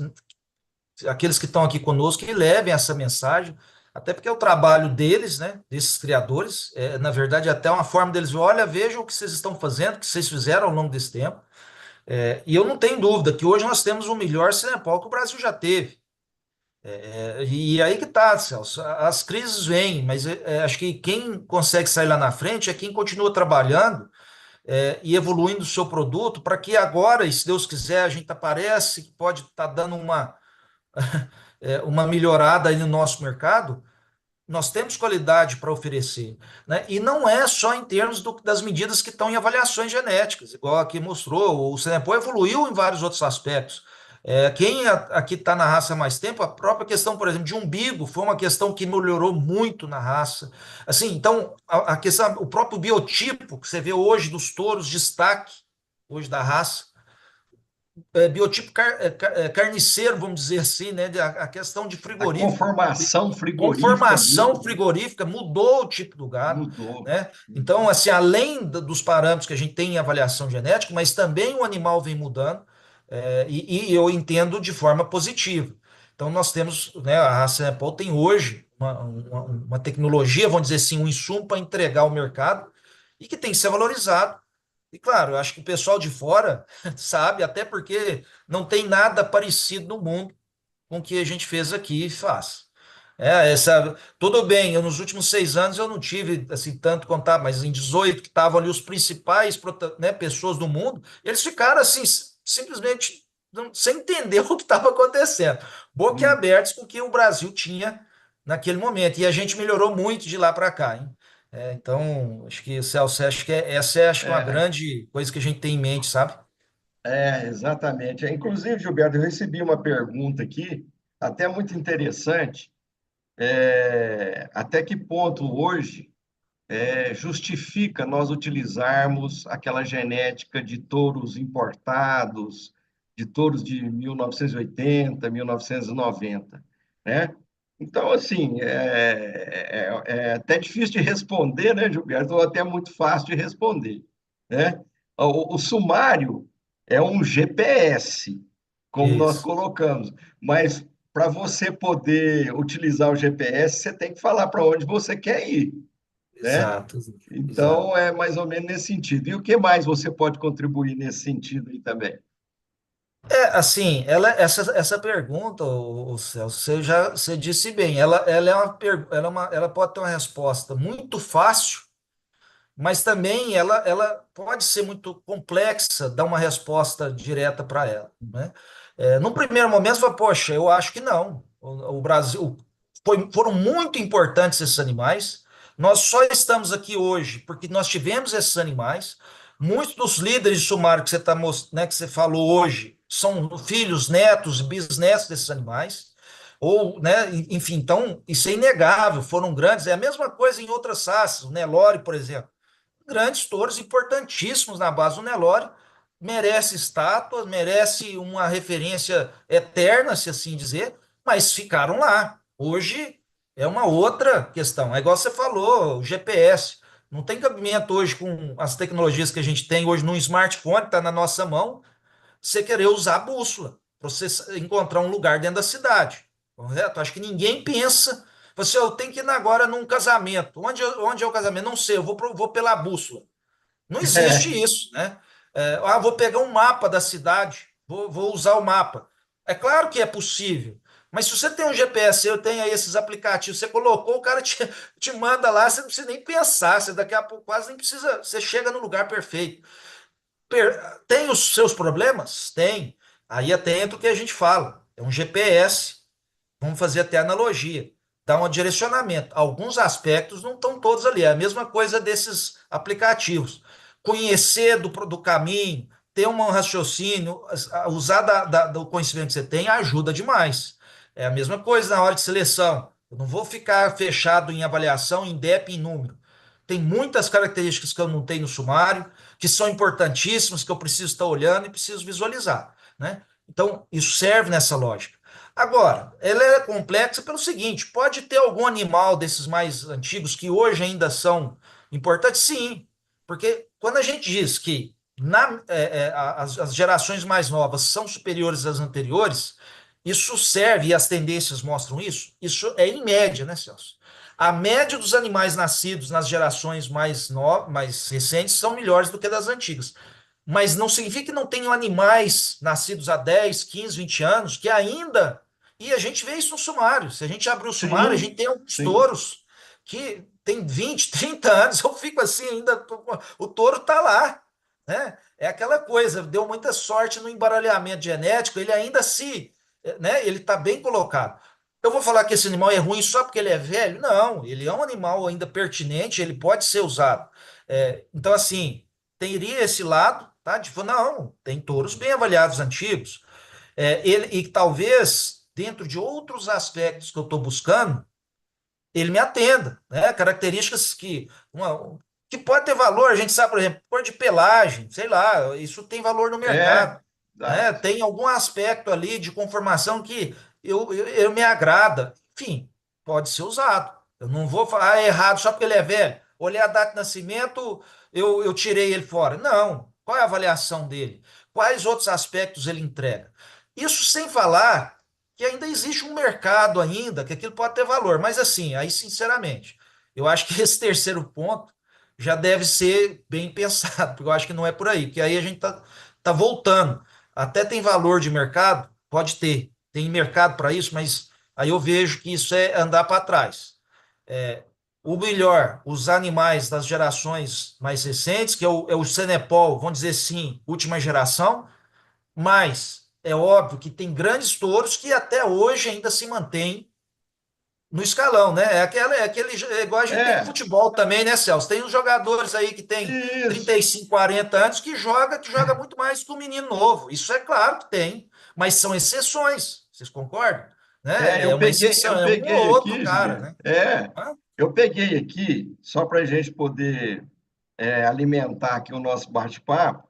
[SPEAKER 2] aqueles que estão aqui conosco que levem essa mensagem. até porque é o trabalho deles, né, desses criadores, na verdade, é até uma forma deles, olha, vejam o que vocês estão fazendo, o que vocês fizeram ao longo desse tempo. E eu não tenho dúvida que hoje nós temos o melhor Cenepal que o Brasil já teve. E aí que tá, Celso. As crises vêm, mas acho que quem consegue sair lá na frente é quem continua trabalhando e evoluindo o seu produto para que agora, e se Deus quiser, a gente aparece que pode estar dando uma melhorada aí no nosso mercado. Nós temos qualidade para oferecer, né? E não é só em termos das medidas que estão em avaliações genéticas, igual aqui mostrou, o Senepol evoluiu em vários outros aspectos. Quem aqui está na raça há mais tempo, a própria questão, por exemplo, de umbigo, foi uma questão que melhorou muito na raça. Assim, então, a questão, o próprio biotipo que você vê hoje dos touros, destaque hoje da raça, biotipo carniceiro, vamos dizer assim, né? A questão de
[SPEAKER 1] A
[SPEAKER 2] frigorífico,
[SPEAKER 1] conformação frigorífica
[SPEAKER 2] conformação
[SPEAKER 1] muda, né?
[SPEAKER 2] frigorífica mudou o tipo do gado,
[SPEAKER 1] Mudou.
[SPEAKER 2] né? Então, assim, além dos parâmetros que a gente tem em avaliação genética, mas também o animal vem mudando, e eu entendo de forma positiva. Então, nós temos, né, a raça Nepal tem hoje uma tecnologia, vamos dizer assim, um insumo para entregar ao mercado e que tem que ser valorizado. E claro, eu acho que o pessoal de fora sabe, até porque não tem nada parecido no mundo com o que a gente fez aqui e faz. Tudo bem, eu nos últimos 6 anos eu não tive assim tanto contato, mas em 18 que estavam ali os principais, né, pessoas do mundo, eles ficaram assim, simplesmente sem entender o que estava acontecendo,
[SPEAKER 1] Hum.
[SPEAKER 2] boquiabertos com o que o Brasil tinha naquele momento. E a gente melhorou muito de lá para cá, hein? Então, acho que, Celso, acho que essa é acho que uma
[SPEAKER 1] É,
[SPEAKER 2] grande coisa que a gente tem em mente, sabe?
[SPEAKER 1] exatamente. Inclusive, Gilberto, eu recebi uma pergunta aqui, até muito interessante. Até que ponto hoje justifica nós utilizarmos aquela genética de touros importados, de touros de 1980, 1990, né? Então, assim, é até difícil de responder, né, Gilberto? Ou até muito fácil de responder, né? O sumário é um GPS, como nós
[SPEAKER 2] Isso.
[SPEAKER 1] colocamos, mas para você poder utilizar o GPS, você tem que falar para onde você quer ir, né?
[SPEAKER 2] Exato, exato.
[SPEAKER 1] Então, é mais ou menos nesse sentido. E o que mais você pode contribuir nesse sentido aí também?
[SPEAKER 2] Assim, essa pergunta, o Celso, você disse bem, ela é ela pode ter uma resposta muito fácil, mas também ela pode ser muito complexa, dar uma resposta direta para ela, né? No primeiro momento, você fala, poxa, eu acho que não. O Brasil foram muito importantes esses animais. Nós só estamos aqui hoje porque nós tivemos esses animais. Muitos dos líderes de sumário que você tá, né, que você falou hoje são filhos, netos, bisnetos desses animais. Ou, né, enfim, então isso é inegável, foram grandes. É a mesma coisa em outras raças, o Nelore, por exemplo, grandes touros importantíssimos na base do Nelore, merece estátua, merece uma referência eterna, se assim dizer, mas ficaram lá. Hoje é uma outra questão. É igual você falou, o GPS. Não tem cabimento hoje com as tecnologias que a gente tem hoje no smartphone, que está na nossa mão, você querer usar a bússola para você encontrar um lugar dentro da cidade. Correto? Acho que ninguém pensa. Você, eu tenho que ir agora num casamento. Onde é o casamento? Não sei, vou pela bússola. Não existe
[SPEAKER 1] É,
[SPEAKER 2] isso, né? Vou pegar um mapa da cidade, vou usar o mapa. É claro que é possível, mas se você tem um GPS, eu tenho aí esses aplicativos, você colocou, o cara te manda lá, você não precisa nem pensar, você daqui a pouco quase nem precisa, você chega no lugar perfeito. Tem os seus problemas? Tem. Aí até entra o que a gente fala. É um GPS, vamos fazer até analogia, dá um direcionamento. Alguns aspectos não estão todos ali. É a mesma coisa desses aplicativos. Conhecer do caminho, ter um raciocínio, usar do conhecimento que você tem ajuda demais. É a mesma coisa na hora de seleção. Eu não vou ficar fechado em avaliação, em DEP, em número. Tem muitas características que eu não tenho no sumário, que são importantíssimas, que eu preciso estar olhando e preciso visualizar, né? Então, isso serve nessa lógica. Agora, ela é complexa pelo seguinte: pode ter algum animal desses mais antigos que hoje ainda são importantes? Sim, porque quando a gente diz que as gerações mais novas são superiores às anteriores, Isso serve, e as tendências mostram isso, isso é em média, né, Celso? A média dos animais nascidos nas gerações mais recentes são melhores do que das antigas. Mas não significa que não tenham animais nascidos há 10, 15, 20 anos que ainda. E a gente vê isso no sumário. Se a gente abrir o sumário, a gente
[SPEAKER 1] Sim,
[SPEAKER 2] tem alguns
[SPEAKER 1] sim.
[SPEAKER 2] touros que tem 20, 30 anos. Eu fico assim, ainda. O touro está lá. Né? É aquela coisa, deu muita sorte no embaralhamento genético, ele ainda se. Né? Ele está bem colocado. Eu vou falar que esse animal é ruim só porque ele é velho? Não, ele é um animal ainda pertinente, ele pode ser usado. Então, assim, teria esse lado, tá? Tipo, não, tem touros bem avaliados antigos. E talvez, dentro de outros aspectos que eu estou buscando, ele me atenda, né? Características que pode ter valor, a gente sabe, por exemplo, cor de pelagem, sei lá, isso tem valor no
[SPEAKER 1] É,
[SPEAKER 2] mercado, né?
[SPEAKER 1] exato.
[SPEAKER 2] Tem algum aspecto ali de conformação que eu me agrada, enfim, pode ser usado. Eu não vou falar errado só porque ele é velho. Olhei a data de nascimento, eu tirei ele fora. Não. Qual é a avaliação dele? Quais outros aspectos ele entrega? Isso sem falar que ainda existe um mercado ainda, que aquilo pode ter valor. Mas assim, aí sinceramente, eu acho que esse terceiro ponto já deve ser bem pensado, porque eu acho que não é por aí, porque aí a gente tá voltando. Até tem valor de mercado, pode ter, tem mercado para isso, mas aí eu vejo que isso é andar para trás. É, o melhor, os animais das gerações mais recentes, que é o Cenepol, vamos dizer assim, última geração, mas é óbvio que tem grandes touros que até hoje ainda se mantêm no escalão, né? Igual a gente tem no
[SPEAKER 1] É,
[SPEAKER 2] futebol também, né, Celso? Tem os jogadores aí que tem
[SPEAKER 1] isso.
[SPEAKER 2] 35, 40 anos que joga muito mais que o menino novo. Isso é claro que tem, mas são exceções. Vocês concordam? Né? É uma exceção,
[SPEAKER 1] Eu
[SPEAKER 2] é um ou
[SPEAKER 1] peguei
[SPEAKER 2] outro
[SPEAKER 1] aqui,
[SPEAKER 2] cara,
[SPEAKER 1] Juliano.
[SPEAKER 2] né? Hã?
[SPEAKER 1] Eu peguei aqui, só para a gente poder alimentar aqui o nosso bate-papo,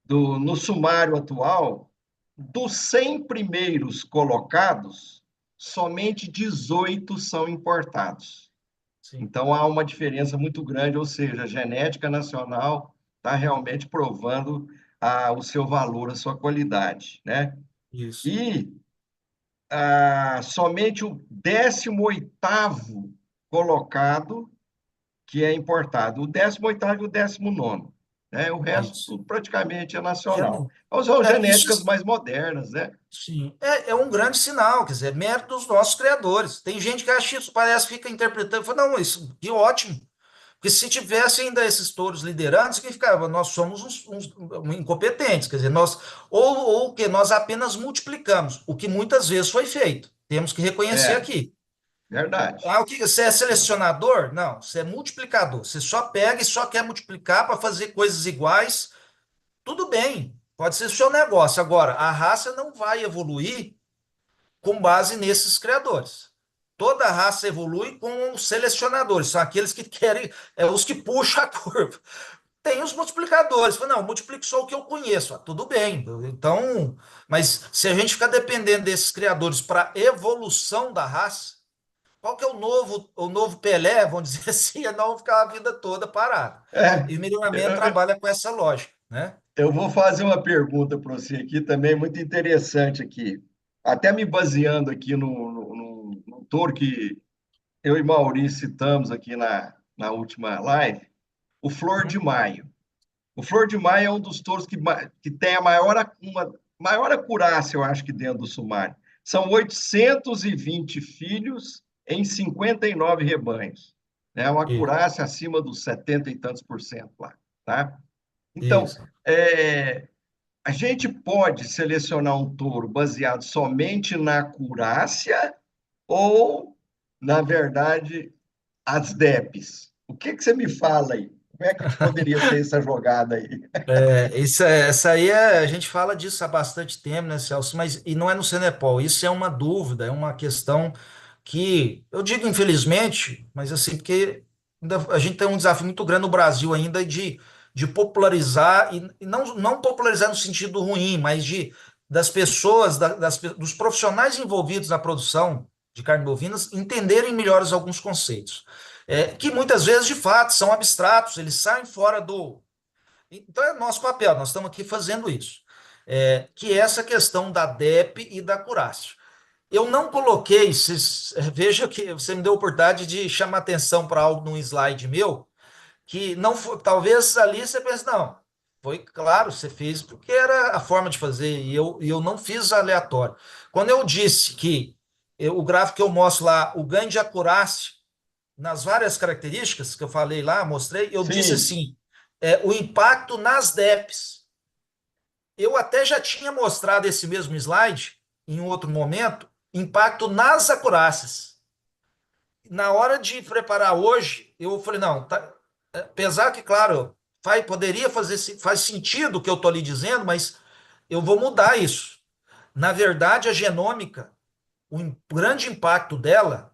[SPEAKER 1] no sumário atual, dos 100 primeiros colocados, somente 18 são importados.
[SPEAKER 2] Sim,
[SPEAKER 1] Então, há uma diferença muito grande, ou seja, a genética nacional está realmente provando o seu valor, a sua qualidade, né?
[SPEAKER 2] isso.
[SPEAKER 1] E somente o 18º colocado que é importado, o 18º e o 19º, né? O resto
[SPEAKER 2] Isso.
[SPEAKER 1] tudo praticamente é nacional.
[SPEAKER 2] Gene-
[SPEAKER 1] Então, são
[SPEAKER 2] Isso
[SPEAKER 1] genéticas mais modernas, né?
[SPEAKER 2] sim, é um grande sinal, quer dizer, mérito dos nossos criadores. Tem gente que acha isso, parece que fica interpretando, fala, não, isso, que ótimo. Porque se tivesse ainda esses touros liderando, significava nós somos uns incompetentes, quer dizer, ou que nós apenas multiplicamos, o que muitas vezes foi feito. Temos que reconhecer
[SPEAKER 1] É,
[SPEAKER 2] aqui.
[SPEAKER 1] verdade.
[SPEAKER 2] O que você é selecionador? Não, você é multiplicador. Você só pega e só quer multiplicar para fazer coisas iguais. Tudo bem, pode ser o seu negócio. Agora, a raça não vai evoluir com base nesses criadores. Toda raça evolui com os selecionadores, são aqueles que querem, os que puxam a curva. Tem os multiplicadores, não, multiplico só o que eu conheço. Tudo bem, então, mas se a gente ficar dependendo desses criadores para evolução da raça, qual que é o novo Pelé, vamos dizer assim, é não ficar a vida toda parado.
[SPEAKER 1] É,
[SPEAKER 2] E o melhoramento
[SPEAKER 1] eu,
[SPEAKER 2] trabalha com essa lógica, né?
[SPEAKER 1] eu vou fazer uma pergunta para você aqui também, muito interessante aqui. Até me baseando aqui no touro que eu e Maurício citamos aqui na última live, o Flor de
[SPEAKER 2] Uhum.
[SPEAKER 1] Maio. O Flor de Maio é um dos touros que tem a maior acurácia, eu acho, que dentro do sumário. São 820 filhos em 59 rebanhos. Né? Uma
[SPEAKER 2] Isso,
[SPEAKER 1] acurácia acima dos 70 e tantos por cento lá. Tá? Então,
[SPEAKER 2] isso.
[SPEAKER 1] a gente pode selecionar um touro baseado somente na acurácia ou, na verdade, as DEPs? O que você me fala aí? Como é que poderia ser essa jogada aí?
[SPEAKER 2] Essa aí a gente fala disso há bastante tempo, né, Celso? Mas e não é no Cenepol, isso é uma dúvida, é uma questão que eu digo infelizmente, mas assim, porque a gente tem um desafio muito grande no Brasil ainda de popularizar, e não popularizar no sentido ruim, mas das pessoas, dos profissionais envolvidos na produção de carne bovina entenderem melhor alguns conceitos. Que muitas vezes, de fato, são abstratos, eles saem fora do então é nosso papel, nós estamos aqui fazendo isso. que é essa questão da DEP e da acurácia. Eu não coloquei, veja que você me deu a oportunidade de chamar atenção para algo num slide meu, que não foi, talvez ali você pense, não, foi claro, você fez porque era a forma de fazer, e eu não fiz aleatório. Quando eu disse que o gráfico que eu mostro lá, o ganho de acurácia, nas várias características que eu falei lá, mostrei, eu disse
[SPEAKER 1] Sim,
[SPEAKER 2] assim, o impacto nas DEPs. Eu até já tinha mostrado esse mesmo slide, em outro momento, impacto nas acurácias. Na hora de preparar hoje, eu falei, não, tá, apesar que, claro, poderia fazer, faz sentido o que eu estou lhe dizendo, mas eu vou mudar isso. Na verdade, a genômica, grande impacto dela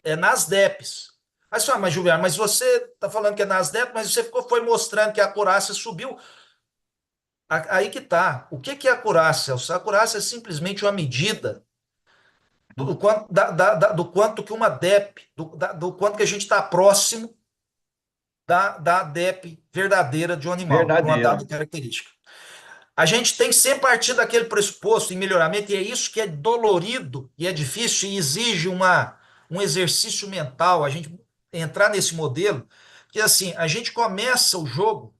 [SPEAKER 2] é nas DEPs. Aí você fala, mas Juliano, mas você está falando que é nas DEPs, mas você foi mostrando que a acurácia subiu. Aí que tá. O que é acurácia? A acurácia é simplesmente uma medida do quanto, do quanto que uma DEP, do quanto que a gente está próximo da DEP verdadeira de um animal, para uma
[SPEAKER 1] verdadeira.
[SPEAKER 2] dada característica. A gente tem que sempre partir daquele pressuposto em melhoramento, e é isso que é dolorido e é difícil e exige um exercício mental, a gente entrar nesse modelo, que assim, a gente começa o jogo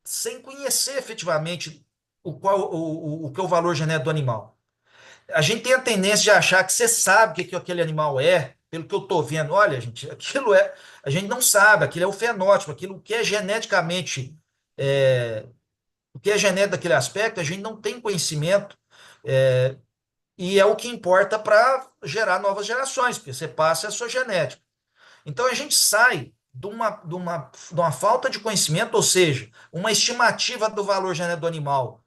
[SPEAKER 2] sem conhecer efetivamente o que é o valor genético do animal. A gente tem a tendência de achar que você sabe o que aquele animal é, pelo que eu estou vendo. Olha, gente, aquilo é. A gente não sabe, aquilo é o fenótipo, aquilo que é geneticamente. é, o que é genético daquele aspecto, a gente não tem conhecimento, é, e é o que importa para gerar novas gerações, porque você passa a sua genética. Então a gente sai de uma falta de conhecimento, ou seja, uma estimativa do valor genético do animal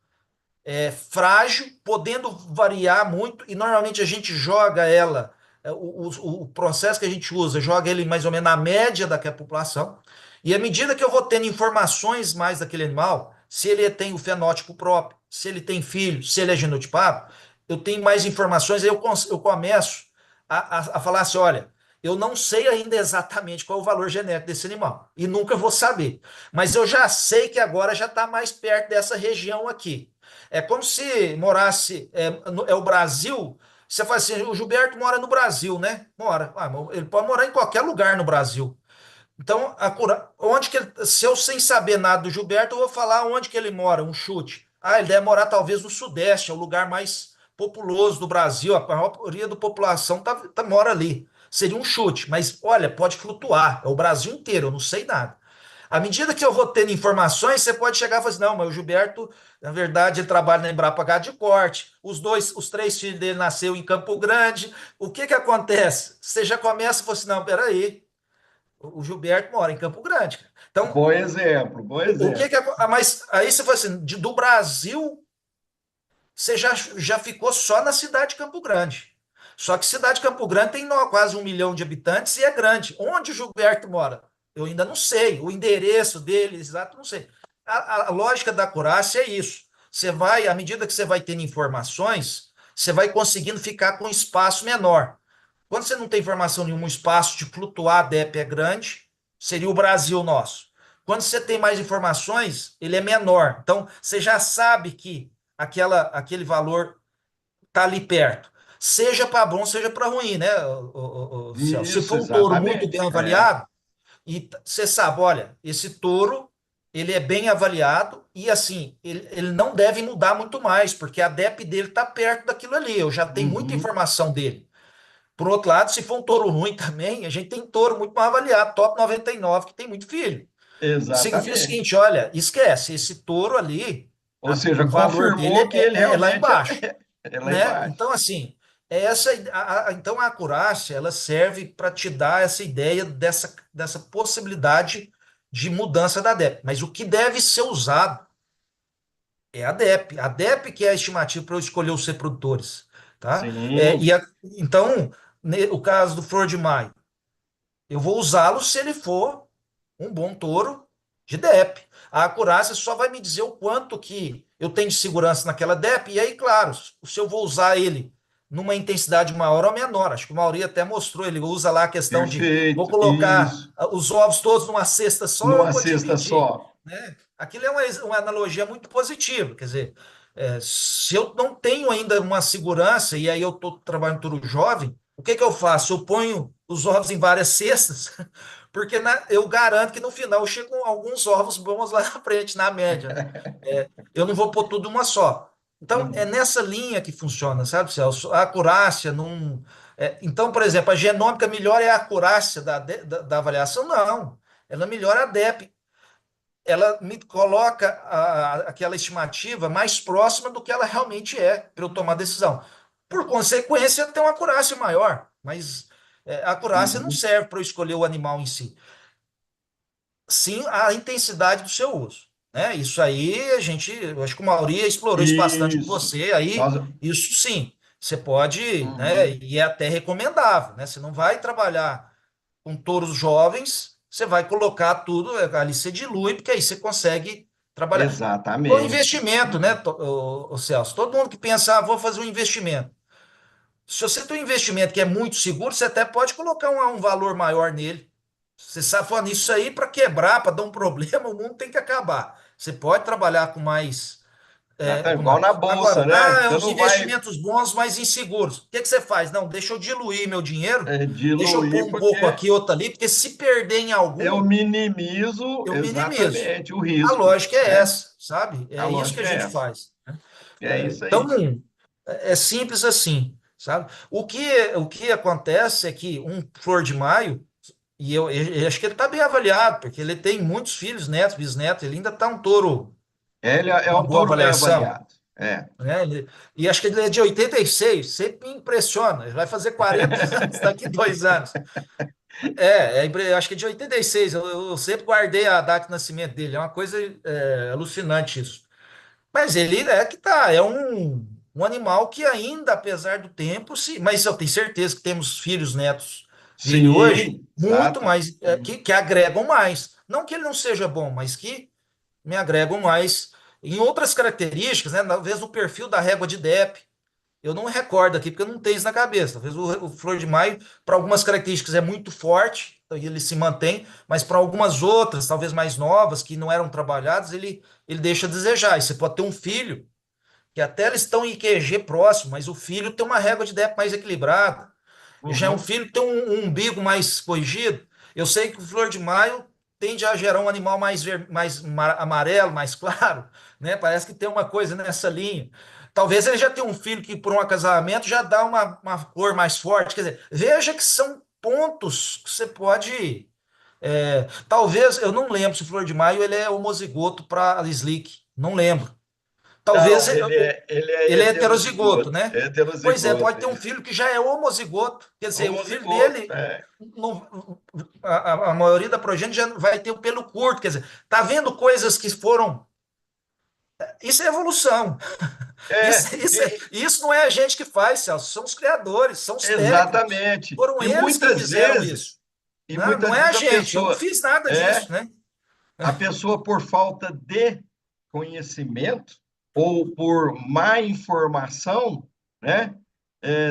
[SPEAKER 2] frágil, podendo variar muito, e normalmente a gente joga ela, o processo que a gente usa, joga ele mais ou menos na média daquela população, e à medida que eu vou tendo informações mais daquele animal, se ele tem o fenótipo próprio, se ele tem filho, se ele é genotipado, eu tenho mais informações, aí eu começo a falar assim, olha, eu não sei ainda exatamente qual é o valor genético desse animal, e nunca vou saber, mas eu já sei que agora já está mais perto dessa região aqui. É como se morasse, o Brasil. Você fala assim, o Gilberto mora no Brasil, né? Mora. Ah, ele pode morar em qualquer lugar no Brasil. Então, onde que se eu sem saber nada do Gilberto, eu vou falar onde que ele mora, um chute. Ah, ele deve morar talvez no Sudeste, é o lugar mais populoso do Brasil, a maioria da população mora ali. Seria um chute, mas olha, pode flutuar, é o Brasil inteiro, eu não sei nada. À medida que eu vou tendo informações, você pode chegar e falar assim, não, mas o Gilberto, na verdade, ele trabalha na Embrapa Gado de Corte, os três filhos dele nasceram em Campo Grande. O que que acontece? Você já começa e fala assim, não, peraí, o Gilberto mora em Campo Grande. Então,
[SPEAKER 1] Bom exemplo, bom
[SPEAKER 2] o que
[SPEAKER 1] exemplo.
[SPEAKER 2] que mas aí você fala assim, do Brasil, você já ficou só na cidade de Campo Grande. Só que cidade de Campo Grande tem quase 1 milhão de habitantes e é grande. Onde o Gilberto mora? Eu ainda não sei. O endereço dele, exato, não sei. A lógica da acurácia é isso. Você vai, à medida que você vai tendo informações, você vai conseguindo ficar com um espaço menor. Quando você não tem informação nenhuma, o espaço de flutuar a DEP é grande, seria o Brasil nosso. Quando você tem mais informações, ele é menor. Então, você já sabe que aquele valor está ali perto. Seja para bom, seja para ruim, né, Celso? Se
[SPEAKER 1] Isso,
[SPEAKER 2] for um touro muito bem
[SPEAKER 1] exatamente.
[SPEAKER 2] avaliado, e você sabe, olha, esse touro, ele é bem avaliado e, assim, ele não deve mudar muito mais, porque a DEP dele está perto daquilo ali. Eu já tenho muita
[SPEAKER 1] Uhum,
[SPEAKER 2] informação dele. Por outro lado, se for um touro ruim também, a gente tem touro muito mal avaliado, top 99 que tem muito filho. Significa o
[SPEAKER 1] exatamente.
[SPEAKER 2] seguinte, olha, esquece, esse touro ali,
[SPEAKER 1] Ou seja,
[SPEAKER 2] o valor dele
[SPEAKER 1] confirmou que ele
[SPEAKER 2] é lá
[SPEAKER 1] realmente
[SPEAKER 2] embaixo,
[SPEAKER 1] é lá
[SPEAKER 2] né?
[SPEAKER 1] embaixo.
[SPEAKER 2] Então, assim, então a acurácia, ela serve para te dar essa ideia dessa possibilidade de mudança da DEP. Mas o que deve ser usado é a DEP. A DEP que é a estimativa para eu escolher os reprodutores, tá?
[SPEAKER 1] Sim,
[SPEAKER 2] Então, o caso do Flor de Maio, eu vou usá-lo se ele for um bom touro de DEP. A acurácia só vai me dizer o quanto que eu tenho de segurança naquela DEP, e aí, claro, se eu vou usar ele numa intensidade maior ou menor. Acho que o Mauri até mostrou, ele usa lá a questão de vou
[SPEAKER 1] perfeito.
[SPEAKER 2] colocar
[SPEAKER 1] Isso.
[SPEAKER 2] os ovos todos numa cesta só, eu
[SPEAKER 1] Numa
[SPEAKER 2] vou
[SPEAKER 1] cesta
[SPEAKER 2] dividir,
[SPEAKER 1] só.
[SPEAKER 2] né? aquilo é uma analogia muito positiva. Quer dizer, se eu não tenho ainda uma segurança, e aí eu estou trabalhando todo jovem, o que que eu faço? Eu ponho os ovos em várias cestas, porque eu garanto que no final chegam alguns ovos bons lá na frente, na média, né? Eu não vou pôr tudo uma só. Então, é
[SPEAKER 1] Uhum.
[SPEAKER 2] nessa linha que funciona, sabe, Celso? A acurácia não. Então, por exemplo, a genômica melhora a acurácia da avaliação? Não. Ela melhora a DEP, ela me coloca aquela estimativa mais próxima do que ela realmente é, para eu tomar decisão. Por consequência, tem uma acurácia maior, mas a acurácia não
[SPEAKER 1] Uhum.
[SPEAKER 2] serve para eu escolher o animal em si, sim a intensidade do seu uso. Né? Isso aí, eu acho que o Mauri explorou isso bastante com
[SPEAKER 1] Isso.
[SPEAKER 2] você, aí,
[SPEAKER 1] Nós,
[SPEAKER 2] isso sim, você pode, né,
[SPEAKER 1] uhum.
[SPEAKER 2] e é até recomendável, né? Você não vai trabalhar com touros jovens, você vai colocar tudo, ali você dilui, porque aí você consegue trabalhar. O
[SPEAKER 1] Exatamente.
[SPEAKER 2] investimento, né, o Celso? Todo mundo que pensa, vou fazer um investimento. Se você tem um investimento que é muito seguro, você até pode colocar um valor maior nele. Você sabe, falando isso aí, para quebrar, para dar um problema, o mundo tem que acabar. Você pode trabalhar com mais.
[SPEAKER 1] Exatamente.
[SPEAKER 2] Com
[SPEAKER 1] Igual
[SPEAKER 2] mais.
[SPEAKER 1] na bolsa,
[SPEAKER 2] Agora,
[SPEAKER 1] né?
[SPEAKER 2] é
[SPEAKER 1] Você
[SPEAKER 2] uns
[SPEAKER 1] não vai
[SPEAKER 2] investimentos bons, mas inseguros. O que que você faz? Não, deixa eu diluir meu dinheiro, deixa eu pôr
[SPEAKER 1] diluir,
[SPEAKER 2] um pouco
[SPEAKER 1] porque
[SPEAKER 2] aqui, outro ali, porque se perder em
[SPEAKER 1] eu
[SPEAKER 2] algum,
[SPEAKER 1] minimizo
[SPEAKER 2] eu minimizo.
[SPEAKER 1] exatamente o
[SPEAKER 2] A
[SPEAKER 1] risco,
[SPEAKER 2] lógica é
[SPEAKER 1] né?
[SPEAKER 2] essa, sabe?
[SPEAKER 1] A
[SPEAKER 2] É isso que a
[SPEAKER 1] lógica é
[SPEAKER 2] gente
[SPEAKER 1] essa.
[SPEAKER 2] faz. Né?
[SPEAKER 1] É isso
[SPEAKER 2] Então,
[SPEAKER 1] aí.
[SPEAKER 2] é simples assim, sabe? O que acontece é que um Flor de Maio, e eu acho que ele está bem avaliado, porque ele tem muitos filhos, netos, bisnetos, ele ainda está um touro
[SPEAKER 1] Ele
[SPEAKER 2] com
[SPEAKER 1] é
[SPEAKER 2] uma
[SPEAKER 1] um
[SPEAKER 2] boa
[SPEAKER 1] touro bem
[SPEAKER 2] avaliação.
[SPEAKER 1] avaliado. É.
[SPEAKER 2] Né? E acho que ele é de 86, sempre me impressiona. Ele vai fazer 40 anos daqui 2 anos. Acho que é de 86. Eu sempre guardei a data de nascimento dele. É uma coisa alucinante isso. Mas ele é que tá, é um animal que ainda, apesar do tempo, mas eu tenho certeza que temos filhos, netos dele hoje,
[SPEAKER 1] Sim,
[SPEAKER 2] muito
[SPEAKER 1] exato.
[SPEAKER 2] mais, que agregam mais. Não que ele não seja bom, mas que me agregam mais em outras características, né? Talvez o perfil da régua de DEP. Eu não recordo aqui, porque eu não tenho isso na cabeça. Talvez o Flor de Maio, para algumas características, é muito forte, então ele se mantém, mas para algumas outras, talvez mais novas, que não eram trabalhadas, ele deixa a desejar. E você pode ter um filho, que até eles estão em IQG próximo, mas o filho tem uma régua de DEP mais equilibrada. Já é um
[SPEAKER 1] Uhum.
[SPEAKER 2] filho que tem um umbigo mais corrigido. Eu sei que o Flor de Maio tende a gerar um animal mais amarelo, mais claro, né? Parece que tem uma coisa nessa linha. Talvez ele já tenha um filho que, por um acasalamento, já dá uma cor mais forte. Quer dizer, veja que são pontos que você pode. Talvez, eu não lembro se o Flor de Maio ele é homozigoto para Slick. Não lembro. Talvez
[SPEAKER 1] Não, ele é
[SPEAKER 2] ele é heterozigoto,
[SPEAKER 1] heterozigoto.
[SPEAKER 2] né? Pois é,
[SPEAKER 1] Heterozigoto,
[SPEAKER 2] pode ter um
[SPEAKER 1] isso.
[SPEAKER 2] filho que já é homozigoto. Quer dizer, o filho
[SPEAKER 1] Homozigoto,
[SPEAKER 2] dele, a maioria da progênie já vai ter o pelo curto. Quer dizer, tá vendo coisas que foram. Isso é evolução.
[SPEAKER 1] É,
[SPEAKER 2] Isso não é a gente que faz, Celso. São os criadores, são os técnicos.
[SPEAKER 1] exatamente.
[SPEAKER 2] Foram eles que fizeram isso.
[SPEAKER 1] E
[SPEAKER 2] Né? Não
[SPEAKER 1] muitas
[SPEAKER 2] é a
[SPEAKER 1] vezes a
[SPEAKER 2] gente. Eu não
[SPEAKER 1] pessoa
[SPEAKER 2] fiz nada
[SPEAKER 1] é
[SPEAKER 2] disso, né?
[SPEAKER 1] a pessoa por falta de conhecimento ou por má informação, né,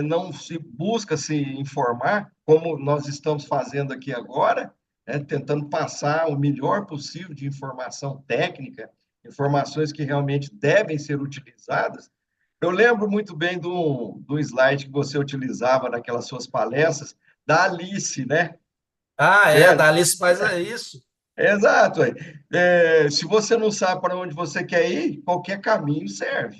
[SPEAKER 1] não se busca se informar, como nós estamos fazendo aqui agora, né, tentando passar o melhor possível de informação técnica, informações que realmente devem ser utilizadas. Eu lembro muito bem do slide que você utilizava naquelas suas palestras, da Alice, né?
[SPEAKER 2] A
[SPEAKER 1] Certo?
[SPEAKER 2] Alice faz isso.
[SPEAKER 1] Exato. Se você não sabe para onde você quer ir, qualquer caminho serve.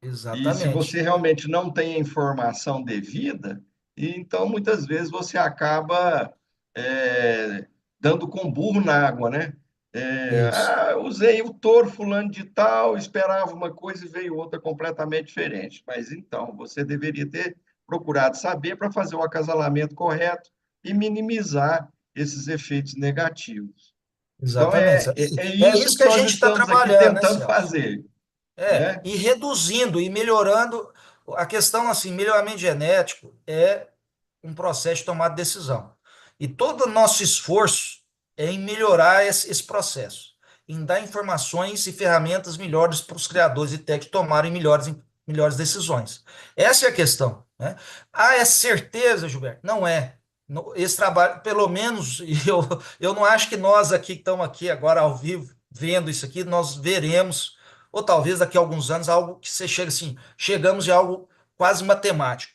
[SPEAKER 1] E se você
[SPEAKER 2] Exatamente.
[SPEAKER 1] realmente não tem a informação devida, então muitas vezes você acaba dando com burro na água, né?
[SPEAKER 2] Isso.
[SPEAKER 1] Usei o touro fulano de tal, esperava uma coisa e veio outra completamente diferente. Mas então, você deveria ter procurado saber para fazer o acasalamento correto e minimizar esses efeitos negativos. Então,
[SPEAKER 2] Exatamente.
[SPEAKER 1] é
[SPEAKER 2] É
[SPEAKER 1] isso
[SPEAKER 2] isso
[SPEAKER 1] que
[SPEAKER 2] que a
[SPEAKER 1] nós
[SPEAKER 2] gente está
[SPEAKER 1] estamos aqui
[SPEAKER 2] trabalhando, né,
[SPEAKER 1] tentando
[SPEAKER 2] Celso?
[SPEAKER 1] fazer, né?
[SPEAKER 2] E reduzindo e melhorando. A questão, assim, melhoramento genético é um processo de tomada de decisão. E todo o nosso esforço é em melhorar esse processo, em dar informações e ferramentas melhores para os criadores e técnicos tomarem melhores decisões. Essa é a questão, né? É certeza, Gilberto? Não é. Esse trabalho, pelo menos, eu não acho que nós aqui que estamos aqui agora ao vivo, vendo isso aqui, nós veremos, ou talvez daqui a alguns anos, algo que você chega assim, chegamos de algo quase matemático.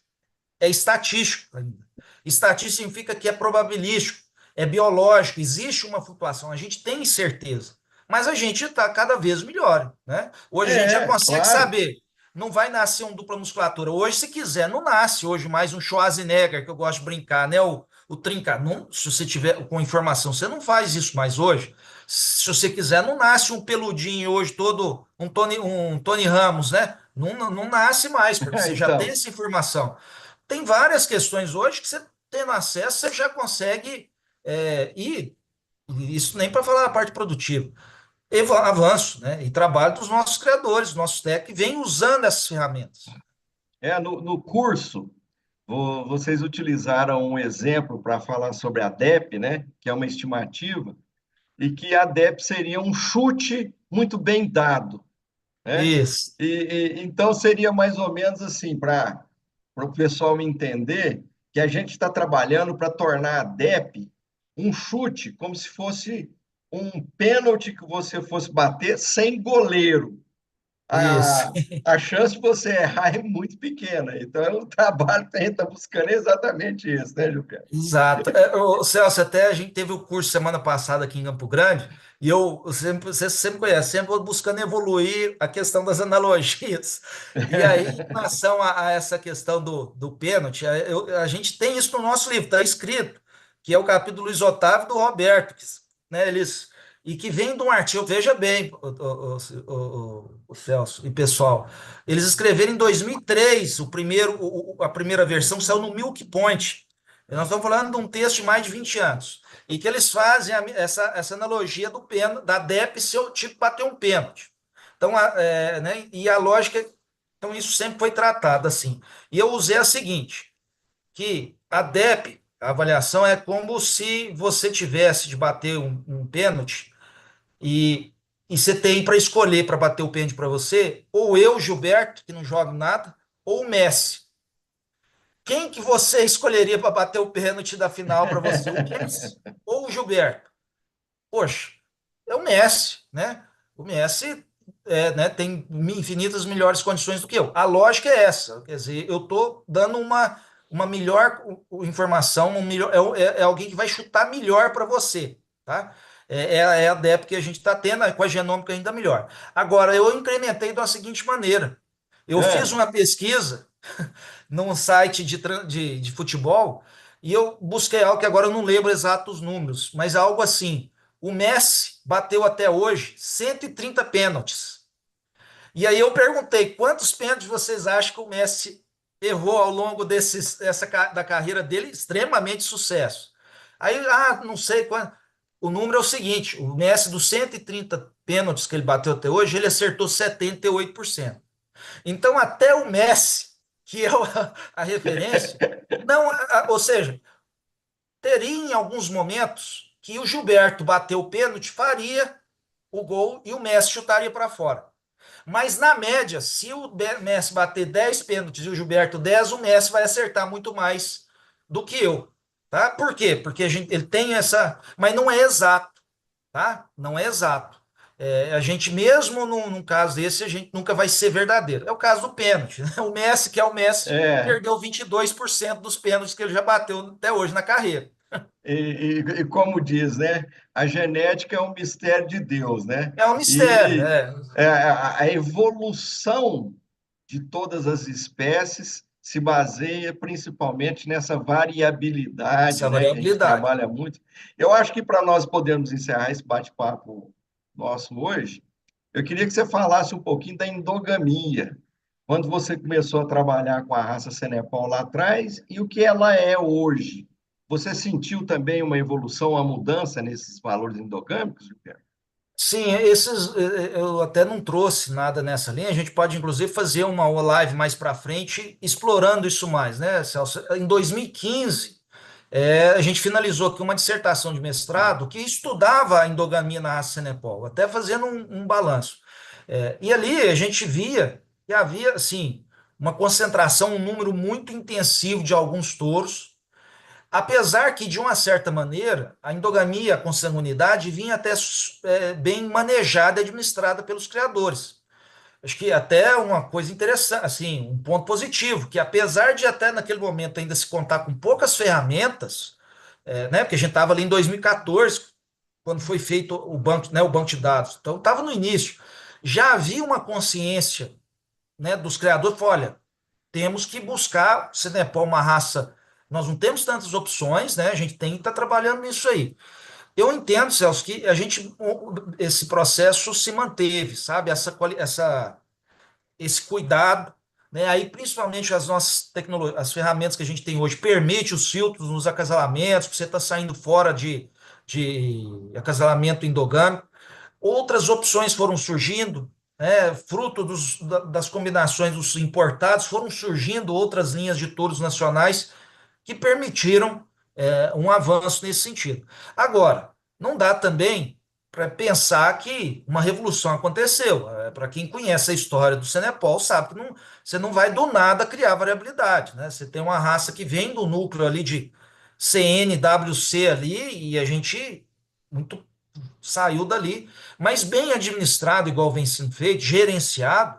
[SPEAKER 2] É estatístico ainda. Estatístico significa que é probabilístico, é biológico, existe uma flutuação, a gente tem certeza, mas a gente está cada vez melhor, né? Hoje a gente já consegue
[SPEAKER 1] Claro.
[SPEAKER 2] saber, não vai nascer um dupla musculatura. Hoje, se quiser, não nasce hoje mais um Schwarzenegger, que eu gosto de brincar, né? O trinca, não, se você tiver com informação, você não faz isso mais hoje. Se você quiser, não nasce um peludinho hoje todo, um Tony Ramos, né? Não, não nasce mais, porque você já tem
[SPEAKER 1] Então,
[SPEAKER 2] essa informação. Tem várias questões hoje que você tendo acesso, você já consegue ir, isso nem para falar da parte produtiva, avanço, né? E trabalho dos nossos criadores, dos nossos técnicos, que vêm usando essas ferramentas.
[SPEAKER 1] no curso, vocês utilizaram um exemplo para falar sobre a DEP, né? Que é uma estimativa, e que a DEP seria um chute muito bem dado, né?
[SPEAKER 2] Isso,
[SPEAKER 1] Então seria mais ou menos assim, para o pessoal entender que a gente está trabalhando para tornar a DEP um chute, como se fosse um pênalti que você fosse bater sem goleiro.
[SPEAKER 2] isso.
[SPEAKER 1] A chance de você errar é muito pequena. Então, o trabalho que a gente está buscando é exatamente isso, né, Gilberto?
[SPEAKER 2] Exato. Ô, Celso, até a gente teve o curso semana passada aqui em Campo Grande, e você sempre conhece, sempre vou buscando evoluir a questão das analogias. E aí, em relação a essa questão do pênalti, a gente tem isso no nosso livro, está escrito, que é o capítulo do Luiz Otávio e do Roberto, né, e que vem de um artigo, veja bem, o Celso e pessoal, eles escreveram em 2003, a primeira versão saiu no Milk Point. Nós estamos falando de um texto de mais de 20 anos. E que eles fazem essa analogia do pênalti, da DEP ser o tipo bater um pênalti. Então, né, e a lógica, então isso sempre foi tratado assim. E eu usei a seguinte, que a DEP, a avaliação é como se você tivesse de bater um pênalti e, e você tem para escolher para bater o pênalti para você, ou eu, Gilberto, que não jogo nada, ou o Messi. Quem que você escolheria para bater o pênalti da final para você? O Messi ou o Gilberto? Poxa, é o Messi, né? O Messi né, tem infinitas melhores condições do que eu. A lógica é essa, quer dizer, eu estou dando uma melhor informação, é alguém que vai chutar melhor para você, tá? É a DEP que a gente está tendo, com a genômica ainda melhor. Agora, eu incrementei da seguinte maneira. Eu fiz
[SPEAKER 1] É,
[SPEAKER 2] uma pesquisa num site de futebol e eu busquei algo que agora eu não lembro exatos números, mas algo assim. O Messi bateu até hoje 130 pênaltis. E aí eu perguntei quantos pênaltis vocês acham que o Messi errou ao longo da carreira dele, extremamente sucesso. Aí, não sei quanto. O número é o seguinte: o Messi, dos 130 pênaltis que ele bateu até hoje, ele acertou 78%. Então, até o Messi, que é a referência, não, ou seja, teria em alguns momentos que o Gilberto bateu o pênalti, faria o gol e o Messi chutaria para fora. Mas na média, se o Messi bater 10 pênaltis e o Gilberto 10, o Messi vai acertar muito mais do que eu. Tá? Por quê? Porque ele tem essa. Mas não é exato, tá? Não é exato. A gente, mesmo num caso desse, a gente nunca vai ser verdadeiro. É o caso do pênalti, né? O Messi, que é o Messi,
[SPEAKER 1] é.
[SPEAKER 2] perdeu 22% dos pênaltis que ele já bateu até hoje na carreira.
[SPEAKER 1] E como diz, né? A genética é um mistério de Deus, né?
[SPEAKER 2] É um mistério,
[SPEAKER 1] E
[SPEAKER 2] é.
[SPEAKER 1] a evolução de todas as espécies se baseia principalmente nessa variabilidade,
[SPEAKER 2] Essa
[SPEAKER 1] né? Que a gente
[SPEAKER 2] variabilidade.
[SPEAKER 1] trabalha muito. Eu acho que para nós podermos encerrar esse bate-papo nosso hoje, eu queria que você falasse um pouquinho da endogamia. Quando você começou a trabalhar com a raça Cenepal lá atrás e o que ela é hoje. Você sentiu também uma evolução, uma mudança nesses valores endogâmicos, Gilberto?
[SPEAKER 2] Sim, eu até não trouxe nada nessa linha. A gente pode, inclusive, fazer uma live mais para frente explorando isso mais, né, Celso? Em 2015, a gente finalizou aqui uma dissertação de mestrado que estudava a endogamia na raça Cenepol, até fazendo um balanço. E ali a gente via que havia, assim, uma concentração, um número muito intensivo de alguns touros. Apesar que, de uma certa maneira, a endogamia, a consanguinidade vinha até bem manejada e administrada pelos criadores. Acho que até uma coisa interessante, assim, um ponto positivo, que apesar de até naquele momento ainda se contar com poucas ferramentas, né, porque a gente estava ali em 2014, quando foi feito o banco, né, o banco de dados, então estava no início, já havia uma consciência, né, dos criadores, olha, temos que buscar, se não é para uma raça, nós não temos tantas opções, né, a gente tem que estar trabalhando nisso aí. Eu entendo, Celso, que a gente, esse processo se manteve, sabe, esse cuidado, né? Aí, principalmente as nossas tecnologias, as ferramentas que a gente tem hoje, permite os filtros nos acasalamentos, você está saindo fora de acasalamento endogâmico. Outras opções foram surgindo, né? Fruto das combinações dos importados, foram surgindo outras linhas de touros nacionais que permitiram um avanço nesse sentido. Agora, não dá também para pensar que uma revolução aconteceu. Para quem conhece a história do Cenepol, sabe que você não vai do nada criar variabilidade, né? Você tem uma raça que vem do núcleo ali de CNWC ali e a gente muito saiu dali, mas bem administrado, igual vem sendo feito, gerenciado,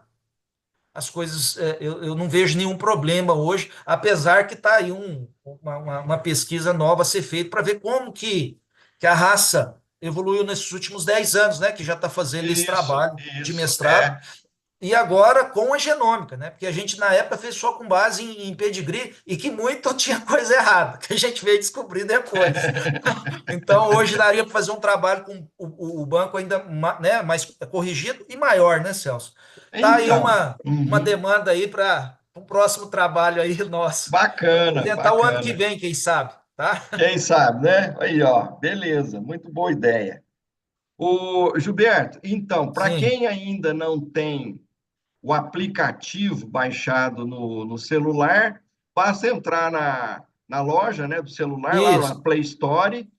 [SPEAKER 2] as coisas, eu não vejo nenhum problema hoje, apesar que está aí uma pesquisa nova a ser feita para ver como que a raça evoluiu nesses últimos 10 anos, né? Que já está fazendo esse trabalho de
[SPEAKER 1] Isso,
[SPEAKER 2] mestrado, e agora com a genômica, né? Porque a gente na época fez só com base em pedigree e que muito tinha coisa errada, que a gente veio descobrir depois. Então hoje daria para fazer um trabalho com o banco ainda né, mais corrigido e maior, né, Celso? Tá aí
[SPEAKER 1] Então,
[SPEAKER 2] uma
[SPEAKER 1] uhum.
[SPEAKER 2] demanda aí para um próximo trabalho aí nosso.
[SPEAKER 1] Bacana,
[SPEAKER 2] Apresentar o ano que
[SPEAKER 1] bacana.
[SPEAKER 2] vem, quem sabe, tá?
[SPEAKER 1] Quem sabe, né? Aí, ó, beleza, muito boa ideia. O Gilberto, então, para
[SPEAKER 2] Sim.
[SPEAKER 1] quem ainda não tem o aplicativo baixado no celular, basta entrar na loja, né, do celular, lá na
[SPEAKER 2] Isso.
[SPEAKER 1] Play Store,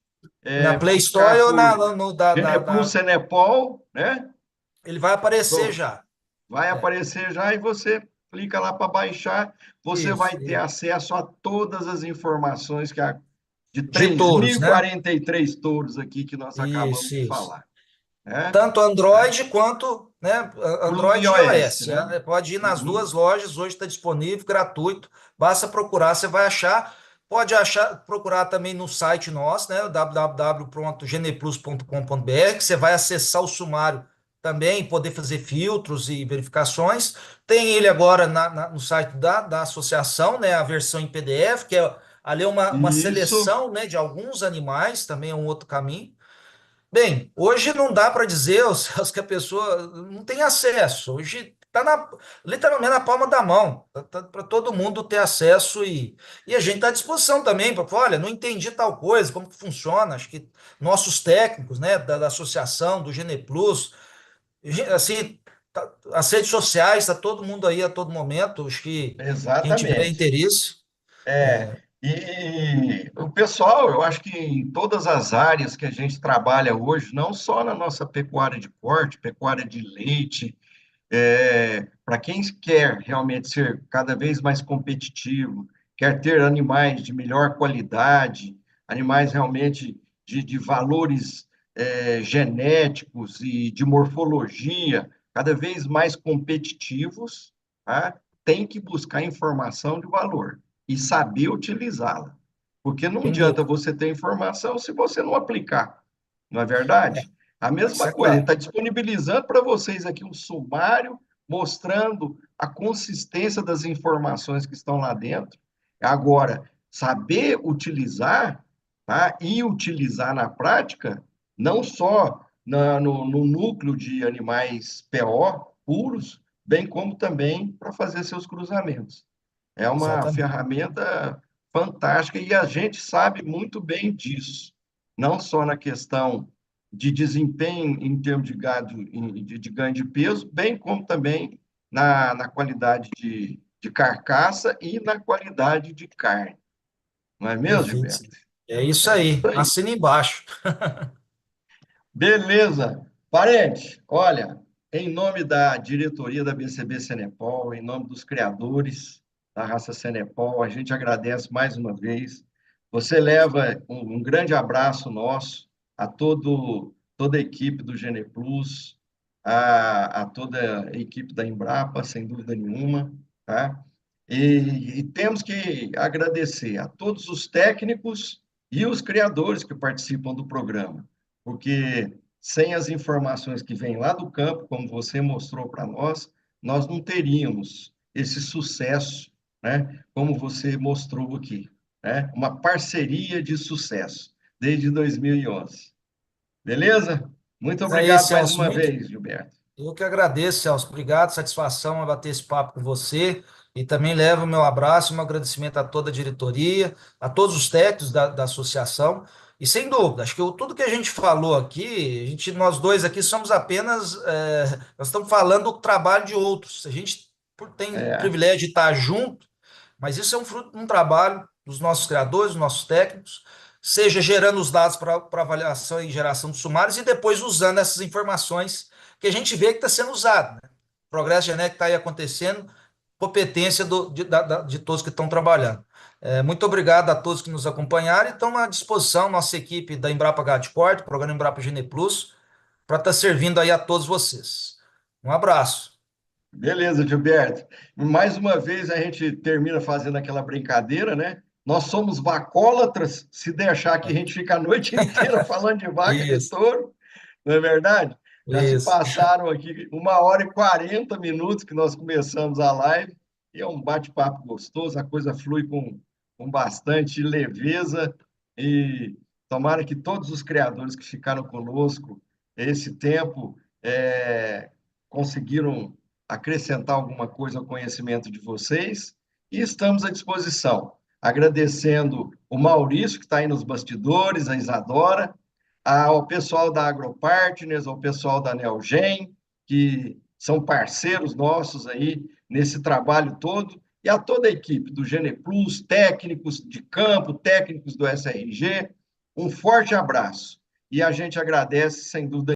[SPEAKER 2] Na Play Store
[SPEAKER 1] buscar
[SPEAKER 2] ou
[SPEAKER 1] por
[SPEAKER 2] no
[SPEAKER 1] Geneplus Senepol, né?
[SPEAKER 2] ele vai aparecer
[SPEAKER 1] Pronto.
[SPEAKER 2] já.
[SPEAKER 1] Vai
[SPEAKER 2] É,
[SPEAKER 1] aparecer já e você clica lá para baixar. Você
[SPEAKER 2] isso,
[SPEAKER 1] vai ter
[SPEAKER 2] isso.
[SPEAKER 1] acesso a todas as informações de
[SPEAKER 2] De
[SPEAKER 1] três mil
[SPEAKER 2] touros,
[SPEAKER 1] e
[SPEAKER 2] né?
[SPEAKER 1] quarenta e três touros aqui que nós acabamos
[SPEAKER 2] Isso,
[SPEAKER 1] de
[SPEAKER 2] isso.
[SPEAKER 1] falar, né?
[SPEAKER 2] Tanto Android quanto, né,
[SPEAKER 1] Para o
[SPEAKER 2] Android e
[SPEAKER 1] iOS,
[SPEAKER 2] iOS.
[SPEAKER 1] né?
[SPEAKER 2] Pode ir nas
[SPEAKER 1] Uhum.
[SPEAKER 2] duas lojas, hoje está disponível, gratuito. Basta procurar, você vai achar. Pode achar, procurar também no site nosso, né, www.geneplus.com.br, que você vai acessar o sumário também, poder fazer filtros e verificações. Tem ele agora no site da associação, né, a versão em PDF, que é ali é uma
[SPEAKER 1] Isso,
[SPEAKER 2] seleção, né, de alguns animais, também é um outro caminho. Bem, hoje não dá para dizer aos céus que a pessoa não tem acesso. Hoje está literalmente na palma da mão, para todo mundo ter acesso e a gente está à disposição também para falar, olha, não entendi tal coisa, como que funciona. Acho que nossos técnicos, né, da associação, do Geneplus, assim, as redes sociais, está todo mundo aí a todo momento. Acho que quem tiver
[SPEAKER 1] exatamente.
[SPEAKER 2] interesse,
[SPEAKER 1] É, e o pessoal, eu acho que em todas as áreas que a gente trabalha hoje, não só na nossa pecuária de corte, pecuária de leite, para quem quer realmente ser cada vez mais competitivo, quer ter animais de melhor qualidade, animais realmente de valores genéticos e de morfologia cada vez mais competitivos, tá? Tem que buscar informação de valor e saber utilizá-la. Porque não
[SPEAKER 2] sem
[SPEAKER 1] adianta
[SPEAKER 2] dúvida.
[SPEAKER 1] você ter informação se você não aplicar, não é verdade? A
[SPEAKER 2] Isso
[SPEAKER 1] mesma
[SPEAKER 2] é
[SPEAKER 1] coisa, ele
[SPEAKER 2] claro.
[SPEAKER 1] está disponibilizando para vocês aqui um sumário mostrando a consistência das informações que estão lá dentro. Agora, saber utilizar, tá? E utilizar na prática, não só no núcleo de animais PO puros, bem como também para fazer seus cruzamentos. É uma
[SPEAKER 2] Exatamente.
[SPEAKER 1] ferramenta fantástica e a gente sabe muito bem disso, não só na questão de desempenho em termos de gado, de ganho de peso, bem como também na qualidade de carcaça e na qualidade de carne. Não é mesmo,
[SPEAKER 2] Perfeito.
[SPEAKER 1] Gilberto?
[SPEAKER 2] Sim. É isso
[SPEAKER 1] É isso
[SPEAKER 2] aí.
[SPEAKER 1] aí.
[SPEAKER 2] Assina embaixo.
[SPEAKER 1] Beleza. Parente, olha, em nome da diretoria da BCB Senepol, em nome dos criadores da raça Senepol, a gente agradece mais uma vez Você leva um grande abraço nosso a toda a equipe do Gene Plus, a toda a equipe da Embrapa, sem dúvida nenhuma, tá? E temos que agradecer a todos os técnicos e os criadores que participam do programa, porque sem as informações que vêm lá do campo, como você mostrou para nós não teríamos esse sucesso, né? Como você mostrou aqui, né? Uma parceria de sucesso desde 2011. Beleza? Muito
[SPEAKER 2] Mas é isso,
[SPEAKER 1] obrigado mais
[SPEAKER 2] Celso.
[SPEAKER 1] uma vez, Gilberto.
[SPEAKER 2] Eu que agradeço, Celso. Obrigado, satisfação em bater esse papo com você. E também levo o meu abraço e meu agradecimento a toda a diretoria, a todos os técnicos da associação. E sem dúvida, acho que tudo que a gente falou aqui, nós dois aqui somos apenas, nós estamos falando do trabalho de outros. A gente tem o
[SPEAKER 1] É,
[SPEAKER 2] privilégio de estar junto, mas isso é um fruto de um trabalho dos nossos criadores, dos nossos técnicos, seja gerando os dados para avaliação e geração de sumários e depois usando essas informações que a gente vê que está sendo usado, né? O progresso genético está aí acontecendo, competência de todos que estão trabalhando. Muito obrigado a todos que nos acompanharam e estão à disposição, nossa equipe da Embrapa Gado Corte, programa Embrapa Gene Plus, para estar servindo aí a todos vocês. Um abraço.
[SPEAKER 1] beleza, Gilberto. Mais uma vez a gente termina fazendo aquela brincadeira, né? Nós somos vacólatras, se deixar que a gente fica a noite inteira falando de vaca de
[SPEAKER 2] Isso,
[SPEAKER 1] touro, não é verdade? Já se
[SPEAKER 2] isso.
[SPEAKER 1] passaram aqui 1 hora e 40 minutos que nós começamos a live, e é um bate-papo gostoso, a coisa flui com bastante leveza, e tomara que todos os criadores que ficaram conosco esse tempo conseguiram acrescentar alguma coisa ao conhecimento de vocês, e estamos à disposição. Agradecendo o Maurício, que está aí nos bastidores, a Isadora, ao pessoal da AgroPartners, ao pessoal da Neogen, que são parceiros nossos aí nesse trabalho todo, e a toda a equipe do Gene Plus, técnicos de campo, técnicos do SRG, um forte abraço. E a gente agradece, sem dúvida